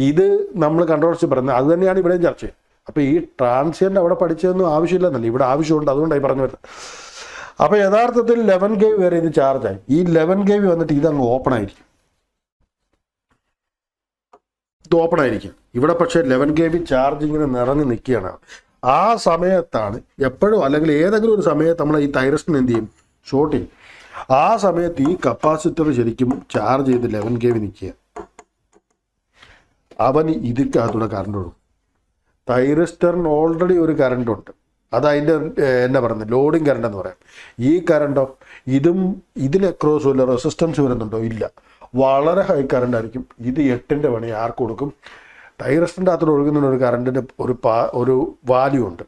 ഇത് നമ്മൾ കൺട്രോൾ സിസ്റ്റം പറയുന്നത്, അത് തന്നെയാണ് ഇവിടെയും ചർച്ച ചെയ്യുന്നത്. അപ്പോൾ ഈ ട്രാൻസിയൻ്റ് അവിടെ പഠിച്ചതൊന്നും ആവശ്യമില്ലെന്നല്ല, ഇവിടെ ആവശ്യമുണ്ട്, അതുകൊണ്ടായി പറഞ്ഞു വരുന്നത്. അപ്പോൾ യഥാർത്ഥത്തിൽ 11 kV വരെ ഇത് ചാർജായി. ഈ 11 kV വന്നിട്ട് ഇതങ്ങ് ഓപ്പൺ ആയിരിക്കും, ഇത് ഓപ്പൺ ആയിരിക്കും. ഇവിടെ പക്ഷേ 11 kV ചാർജ് ഇങ്ങനെ നിറഞ്ഞ് നിൽക്കുകയാണ്. ആ സമയത്താണ് എപ്പോഴും, അല്ലെങ്കിൽ ഏതെങ്കിലും ഒരു സമയത്ത് നമ്മൾ ഈ തൈറസ്റ്റിന് എന്ത് ചെയ്യും, ഷോർട്ട് ചെയ്യും. ആ സമയത്ത് ഈ കപ്പാസിറ്റർ ശരിക്കും ചാർജ് ചെയ്ത് 11 kV നിൽക്കുക, അവന് ഇതിക്കകത്തൂടെ കറണ്ട് കൊടുക്കും. തൈറിസ്റ്ററിന് ഓൾറെഡി ഒരു കറണ്ട് ഉണ്ട്, അത് അതിൻ്റെ എന്നാ പറയുന്നത്, ലോഡിങ് കറണ്ട് എന്ന് പറയാം. ഈ കറണ്ടോ, ഇതിൽ അക്രോസ് വല്ല റെസിസ്റ്റൻസ് വരുന്നുണ്ടോ, ഇല്ല, വളരെ ഹൈ കറണ്ട് ആയിരിക്കും. ഇത് 8ൻ്റെ പണി ആർക്ക് കൊടുക്കും, തൈറസ്റ്റിൻ്റെ അകത്തോട് ഒഴുകുന്ന ഒരു കറണ്ടിൻ്റെ ഒരു വാല്യൂ ഉണ്ട്.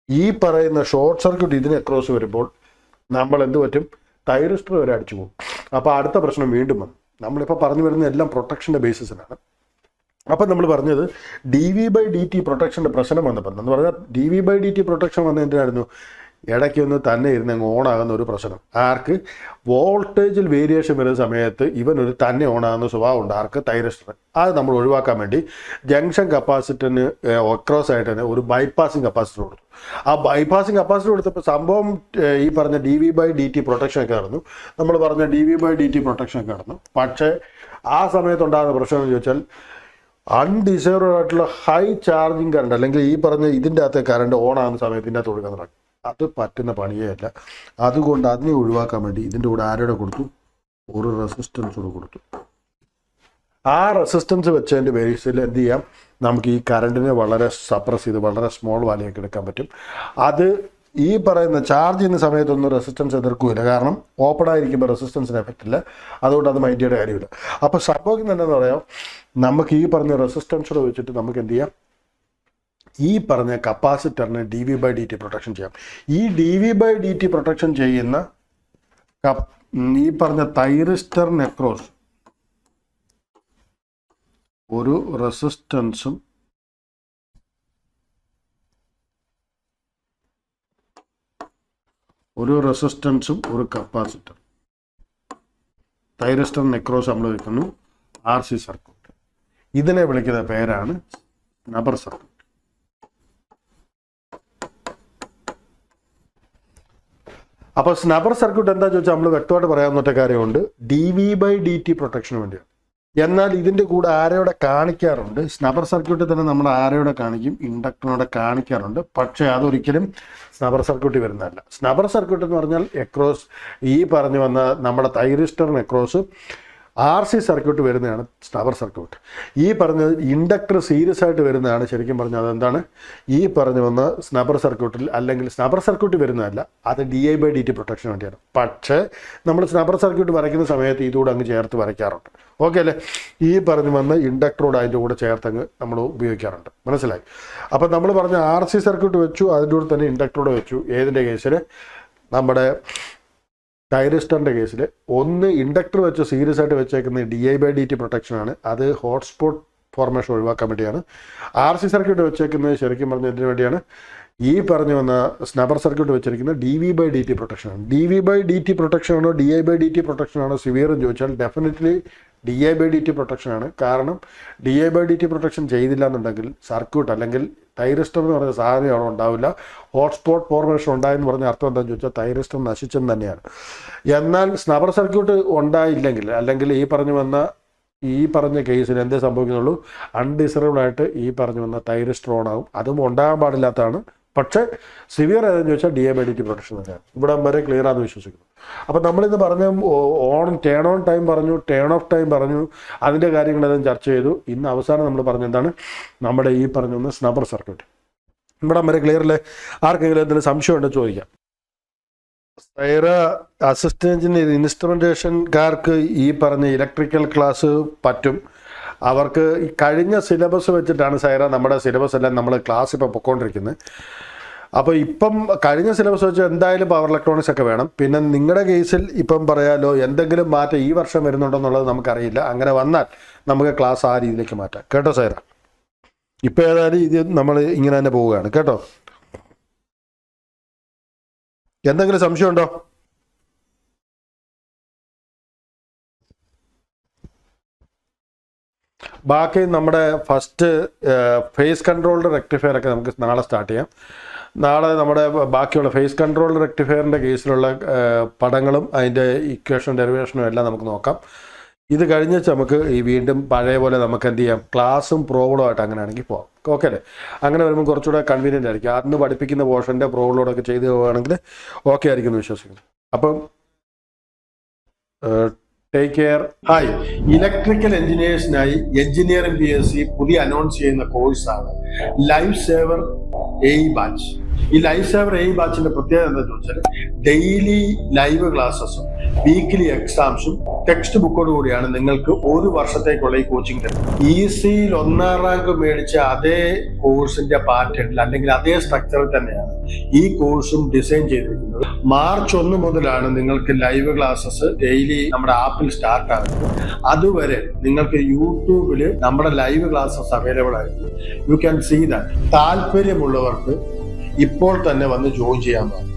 ഈ പറയുന്ന ഷോർട്ട് സർക്യൂട്ട് ഇതിന് അക്രോസ് വരുമ്പോൾ നമ്മൾ എന്ത് പറ്റും, തൈറിസ്റ്റർ വരെ അടിച്ചു പോകും. അപ്പോൾ അടുത്ത പ്രശ്നം വീണ്ടും വന്നു. നമ്മളിപ്പോൾ പറഞ്ഞു വരുന്ന എല്ലാം പ്രൊട്ടക്ഷൻ്റെ ബേസിസിലാണ്. അപ്പം നമ്മൾ പറഞ്ഞത് dV/dt പ്രൊട്ടക്ഷൻ്റെ പ്രശ്നം വന്നപ്പോൾ എന്ന് പറഞ്ഞാൽ, dV/dt പ്രൊട്ടക്ഷൻ വന്ന എന്തിനായിരുന്നു, ഇടയ്ക്കൊന്ന് തന്നെ ഇരുന്ന് അങ്ങ് ഓണാകുന്ന ഒരു പ്രശ്നം. ആർക്ക്, വോൾട്ടേജിൽ വേരിയേഷൻ വരുന്ന സമയത്ത് ഇവനൊരു തന്നെ ഓണാകുന്ന സ്വഭാവം ഉണ്ട് ആർക്ക്, തൈറിസ്റ്റർ. അത് നമ്മൾ ഒഴിവാക്കാൻ വേണ്ടി ജംഗ്ഷൻ കപ്പാസിറ്ററിന് അക്രോസ് ആയിട്ട് തന്നെ ഒരു ബൈപ്പാസിങ് കപ്പാസിറ്റർ കൊടുത്തു. ആ ബൈപ്പാസിങ് കപ്പാസിറ്റർ കൊടുത്തപ്പോൾ സംഭവം ഈ പറഞ്ഞ dV/dt പ്രൊട്ടക്ഷനൊക്കെ നടന്നു, നമ്മൾ പറഞ്ഞ dV/dt പ്രൊട്ടക്ഷനൊക്കെ നടന്നു. പക്ഷേ ആ സമയത്തുണ്ടാകുന്ന പ്രശ്നം എന്ന് ചോദിച്ചാൽ, അൺഡിസൈർഡ് ആയിട്ടുള്ള ഹൈ ചാർജിങ് കറണ്ട്, അല്ലെങ്കിൽ ഈ പറഞ്ഞ ഇതിൻ്റെ അകത്തെ കറണ്ട് ഓൺ ആകുന്ന സമയത്ത് ഇതിൻ്റെ അകത്ത് കൊടുക്കാൻ തുടങ്ങി. അത് പറ്റുന്ന പണിയേ അല്ല. അതുകൊണ്ട് അതിനെ ഒഴിവാക്കാൻ വേണ്ടി ഇതിൻ്റെ കൂടെ ആരോടെ കൊടുത്തു, ഒരു റെസിസ്റ്റൻസ് കൂടെ കൊടുത്തു. ആ റെസിസ്റ്റൻസ് വെച്ചതിൻ്റെ ബേസിൽ എന്ത് ചെയ്യാം, നമുക്ക് ഈ കറണ്ടിനെ വളരെ സപ്രസ് ചെയ്ത് വളരെ സ്മോൾ വാല്യൂയൊക്കെ എടുക്കാൻ പറ്റും. അത് ഈ പറയുന്ന ചാർജ് ചെയ്യുന്ന സമയത്തൊന്നും റെസിസ്റ്റൻസ് എതിർക്കില്ല, കാരണം ഓപ്പൺ ആയിരിക്കുമ്പോൾ റെസിസ്റ്റൻസിന് എഫക്റ്റ് ഇല്ല, അതുകൊണ്ട് അത് മൈൻഡ് ചെയ്യേണ്ട കാര്യമില്ല. അപ്പോൾ സംഭവിക്കുന്നത് എന്താണെന്ന് പറയാം, നമുക്ക് ഈ പറഞ്ഞ റെസിസ്റ്റൻസോട് വെച്ചിട്ട് നമുക്ക് എന്ത് ചെയ്യാം, ഈ പറഞ്ഞ കപ്പാസിറ്ററിന് dV/dt പ്രൊട്ടക്ഷൻ ചെയ്യാം. ഈ dV/dt പ്രൊട്ടക്ഷൻ ചെയ്യുന്ന ഈ പറഞ്ഞ തൈറിസ്റ്ററിന് അക്രോസ് ഒരു റെസിസ്റ്റൻസും ഒരു കപ്പാസിറ്റർ, തൈറിസ്റ്റർ നെക്രോസ് നമ്മൾ വെക്കുന്നു RC സർക്യൂട്ട്. ഇതിനെ വിളിക്കുന്ന പേരാണ് സ്നബർ സർക്യൂട്ട്. അപ്പോൾ സ്നബർ സർക്യൂട്ട് എന്താ ചോദിച്ചാൽ നമ്മൾ വ്യക്തമായിട്ട് പറയാവുന്ന കാര്യമുണ്ട്, dV/dt പ്രൊട്ടക്ഷന് വേണ്ടിയാണ്. എന്നാൽ ഇതിൻ്റെ കൂടെ ആരോടെ കാണിക്കാറുണ്ട്, സ്നബർ സർക്യൂട്ടിൽ തന്നെ നമ്മൾ ആരോടെ കാണിക്കും, ഇൻഡക്ടറിനോടെ കാണിക്കാറുണ്ട്. പക്ഷേ അതൊരിക്കലും സ്നബർ സർക്യൂട്ടിൽ വരുന്നതല്ല. സ്നബർ സർക്യൂട്ട് എന്ന് പറഞ്ഞാൽ എക്രോസ് ഈ പറഞ്ഞു വന്ന നമ്മുടെ തൈറിസ്റ്ററിന് എക്രോസ് RC സർക്യൂട്ട് വരുന്നതാണ് സ്നബർ സർക്യൂട്ട്. ഈ പറഞ്ഞ ഇൻഡക്ടർ സീരീസ് ആയിട്ട് വരുന്നതാണ് ശരിക്കും പറഞ്ഞാൽ അതെന്താണ് ഈ പറഞ്ഞു വന്ന സ്നബർ സർക്യൂട്ടിൽ, അല്ലെങ്കിൽ സ്നബർ സർക്യൂട്ട് വരുന്നതല്ല, അത് dI/dt പ്രൊട്ടക്ഷന് വേണ്ടിയാണ്. പക്ഷേ നമ്മൾ സ്നബർ സർക്യൂട്ട് വരയ്ക്കുന്ന സമയത്ത് ഇതുകൂടെ അങ്ങ് ചേർത്ത് വരയ്ക്കാറുണ്ട്. ഓക്കെ അല്ലേ? ഈ പറഞ്ഞു വന്ന ഇൻഡക്ടറോട് അതിൻ്റെ കൂടെ ചേർത്തങ്ങ് നമ്മൾ ഉപയോഗിക്കാറുണ്ട്. മനസ്സിലായി? അപ്പം നമ്മൾ പറഞ്ഞ RC സർക്യൂട്ട് വെച്ചു, അതിൻ്റെ കൂടെ തന്നെ ഇൻഡക്ടറോട് വെച്ചു. ഏതിൻ്റെ കേസിൽ? നമ്മുടെ തൈറിസ്റ്ററിൻ്റെ കേസിൽ ഒന്ന് ഇൻഡക്ടർ വെച്ച് സീരീസ് ആയിട്ട് വെച്ചേക്കുന്നത് dI/dt പ്രൊട്ടക്ഷനാണ്, അത് ഹോട്ട്സ്പോട്ട് ഫോർമേഷൻ ഒഴിവാക്കാൻ വേണ്ടിയാണ്. RC സർക്യൂട്ട് വെച്ചേക്കുന്നത് ശരിക്കും പറഞ്ഞ ഇതിനു വേണ്ടിയാണ്. ഈ പറഞ്ഞു വന്ന സ്നബർ സർക്യൂട്ട് വെച്ചിരിക്കുന്നത് dV/dt പ്രൊട്ടക്ഷനാണ്. dV/dt പ്രൊട്ടക്ഷനാണോ dI/dt പ്രൊട്ടക്ഷനാണോ സിവിയർ എന്ന് ചോദിച്ചാൽ ഡെഫിനറ്റ്ലി dI/dt പ്രൊട്ടക്ഷനാണ്. കാരണം dI/dt പ്രൊട്ടക്ഷൻ ചെയ്തില്ല എന്നുണ്ടെങ്കിൽ സർക്യൂട്ട് അല്ലെങ്കിൽ തൈറിസ്റ്റർ എന്ന് പറഞ്ഞ സാധനം അവിടെ ഉണ്ടാവില്ല. ഹോട്ട്സ്പോട്ട് ഫോർമേഷൻ ഉണ്ടായെന്ന് പറഞ്ഞ അർത്ഥം എന്താണെന്ന് ചോദിച്ചാൽ തൈറിസ്റ്റർ നശിച്ചെന്ന് തന്നെയാണ്. എന്നാൽ സ്നബർ സർക്യൂട്ട് ഉണ്ടായില്ലെങ്കിൽ, അല്ലെങ്കിൽ ഈ പറഞ്ഞ കേസിൽ എന്തേ സംഭവിക്കുന്നുള്ളൂ, അൺഡിസറബിൾ ആയിട്ട് ഈ പറഞ്ഞു വന്ന തൈറിസ്റ്റർ ഓൺ ആകും. അതും ഉണ്ടാകാൻ പാടില്ലാത്തതാണ്. പക്ഷേ സിവിയർ ഏതെന്ന് ചോദിച്ചാൽ dI/dt പ്രൊട്ടക്ഷൻ തന്നെയാണ്. ഇവിടെ വരെ ക്ലിയർ ആണെന്ന് വിശ്വസിക്കുന്നു. അപ്പം നമ്മളിന്ന് പറഞ്ഞ ടേൺ ഓൺ ടൈം പറഞ്ഞു, ടേൺ ഓഫ് ടൈം പറഞ്ഞു, അതിൻ്റെ കാര്യങ്ങളെല്ലാം ചർച്ച ചെയ്തു. ഇന്ന് അവസാനം നമ്മൾ പറഞ്ഞെന്താണ് നമ്മുടെ ഈ പറഞ്ഞ സ്നബർ സർക്യൂട്ട്. ഇവിടെ വരെ ക്ലിയർ അല്ലേ? ആർക്കെങ്കിലും എന്തെങ്കിലും സംശയം ഉണ്ടെന്ന് ചോദിക്കാം. അസിസ്റ്റന്റ് ഇൻസ്ട്രുമെന്റേഷൻകാർക്ക് ഈ പറഞ്ഞ ഇലക്ട്രിക്കൽ ക്ലാസ് പറ്റും. അവർക്ക് ഈ കഴിഞ്ഞ സിലബസ് വെച്ചിട്ടാണ് നമ്മുടെ സിലബസ് എല്ലാം നമ്മൾ ക്ലാസ് ഇപ്പോൾ പൊയ്ക്കൊണ്ടിരിക്കുന്നത്. അപ്പോൾ ഇപ്പം കഴിഞ്ഞ സിലബസ് വെച്ച് എന്തായാലും പവർ ഇലക്ട്രോണിക്സ് ഒക്കെ വേണം. പിന്നെ നിങ്ങളുടെ കേസിൽ ഇപ്പം പറയാലോ എന്തെങ്കിലും മാറ്റം ഈ വർഷം വരുന്നുണ്ടെന്നുള്ളത് നമുക്കറിയില്ല. അങ്ങനെ വന്നാൽ നമുക്ക് ക്ലാസ് ആ രീതിയിലേക്ക് മാറ്റാം. കേട്ടോ സൈറ? ഇപ്പം ഏതായാലും ഇത് നമ്മൾ ഇങ്ങനെ തന്നെ പോവുകയാണ്. കേട്ടോ? എന്തെങ്കിലും സംശയമുണ്ടോ? ബാക്കി നമ്മുടെ ഫസ്റ്റ് ഫേസ് കൺട്രോൾഡ് റെക്ടിഫയർ ഒക്കെ നമുക്ക് നാളെ സ്റ്റാർട്ട് ചെയ്യാം. നാളെ നമ്മുടെ ബാക്കിയുള്ള ഫേസ് കൺട്രോൾഡ് റെക്ടിഫയറിൻ്റെ കേസിലുള്ള പടങ്ങളും അതിൻ്റെ ഇക്വേഷൻ ഡെറിവേഷനും എല്ലാം നമുക്ക് നോക്കാം. ഇത് കഴിഞ്ഞ് നമുക്ക് ഈ വീണ്ടും പഴയ പോലെ നമുക്ക് എന്ത് ചെയ്യാം, ക്ലാസ്സും പ്രോബ്ലമായിട്ട് അങ്ങനെയാണെങ്കിൽ പോകാം. ഓക്കെ അല്ലേ? അങ്ങനെ വരുമ്പോൾ കുറച്ചുകൂടെ കൺവീനിയൻ്റ് ആയിരിക്കും. അന്ന് പഠിപ്പിക്കുന്ന പോർഷൻ്റെ പ്രോബ്ലമോടൊക്കെ ചെയ്ത് പോവുകയാണെങ്കിൽ ഓക്കെ ആയിരിക്കും എന്ന് വിശ്വസിക്കുന്നു. അപ്പം ടേക്ക് കെയർ. ഹായ്, ഇലക്ട്രിക്കൽ എഞ്ചിനീയേഴ്സിനായി എഞ്ചിനീയറിംഗ് PSC പുതിയ അനൗൺസ് ചെയ്യുന്ന കോഴ്സാണ് ലൈഫ് സേവർ AE ബാച്ച്. ഈ ലൈഫ് സേവർ AE ബാച്ചിന്റെ പ്രത്യേകത എന്താ ചോദിച്ചാൽ ഡെയിലി ലൈവ് ക്ലാസ്സസും വീക്കിലി എക്സാംസും ടെക്സ്റ്റ് ബുക്കോട് കൂടിയാണ് നിങ്ങൾക്ക് ഒരു വർഷത്തേക്കുള്ള ഈ കോച്ചിങ് തരുന്നത്. ECയിൽ 1ാം റാങ്ക് മേടിച്ച അതേ കോഴ്സിന്റെ പാറ്റേണിൽ അല്ലെങ്കിൽ അതേ സ്ട്രക്ചറിൽ തന്നെയാണ് ഈ കോഴ്സും ഡിസൈൻ ചെയ്തിരിക്കുന്നത്. മാർച്ച് 1 മുതലാണ് നിങ്ങൾക്ക് ലൈവ് ക്ലാസ്സസ് ഡെയിലി നമ്മുടെ ആപ്പിൽ സ്റ്റാർട്ട് ആകുന്നത്. അതുവരെ നിങ്ങൾക്ക് യൂട്യൂബിൽ നമ്മുടെ ലൈവ് ക്ലാസ്സസ് അവൈലബിൾ ആയിരിക്കും. You can see that. താല്പര്യമുള്ളവർക്ക് ഇപ്പോൾ തന്നെ വന്ന് ജോയിൻ ചെയ്യാൻ പാടില്ല.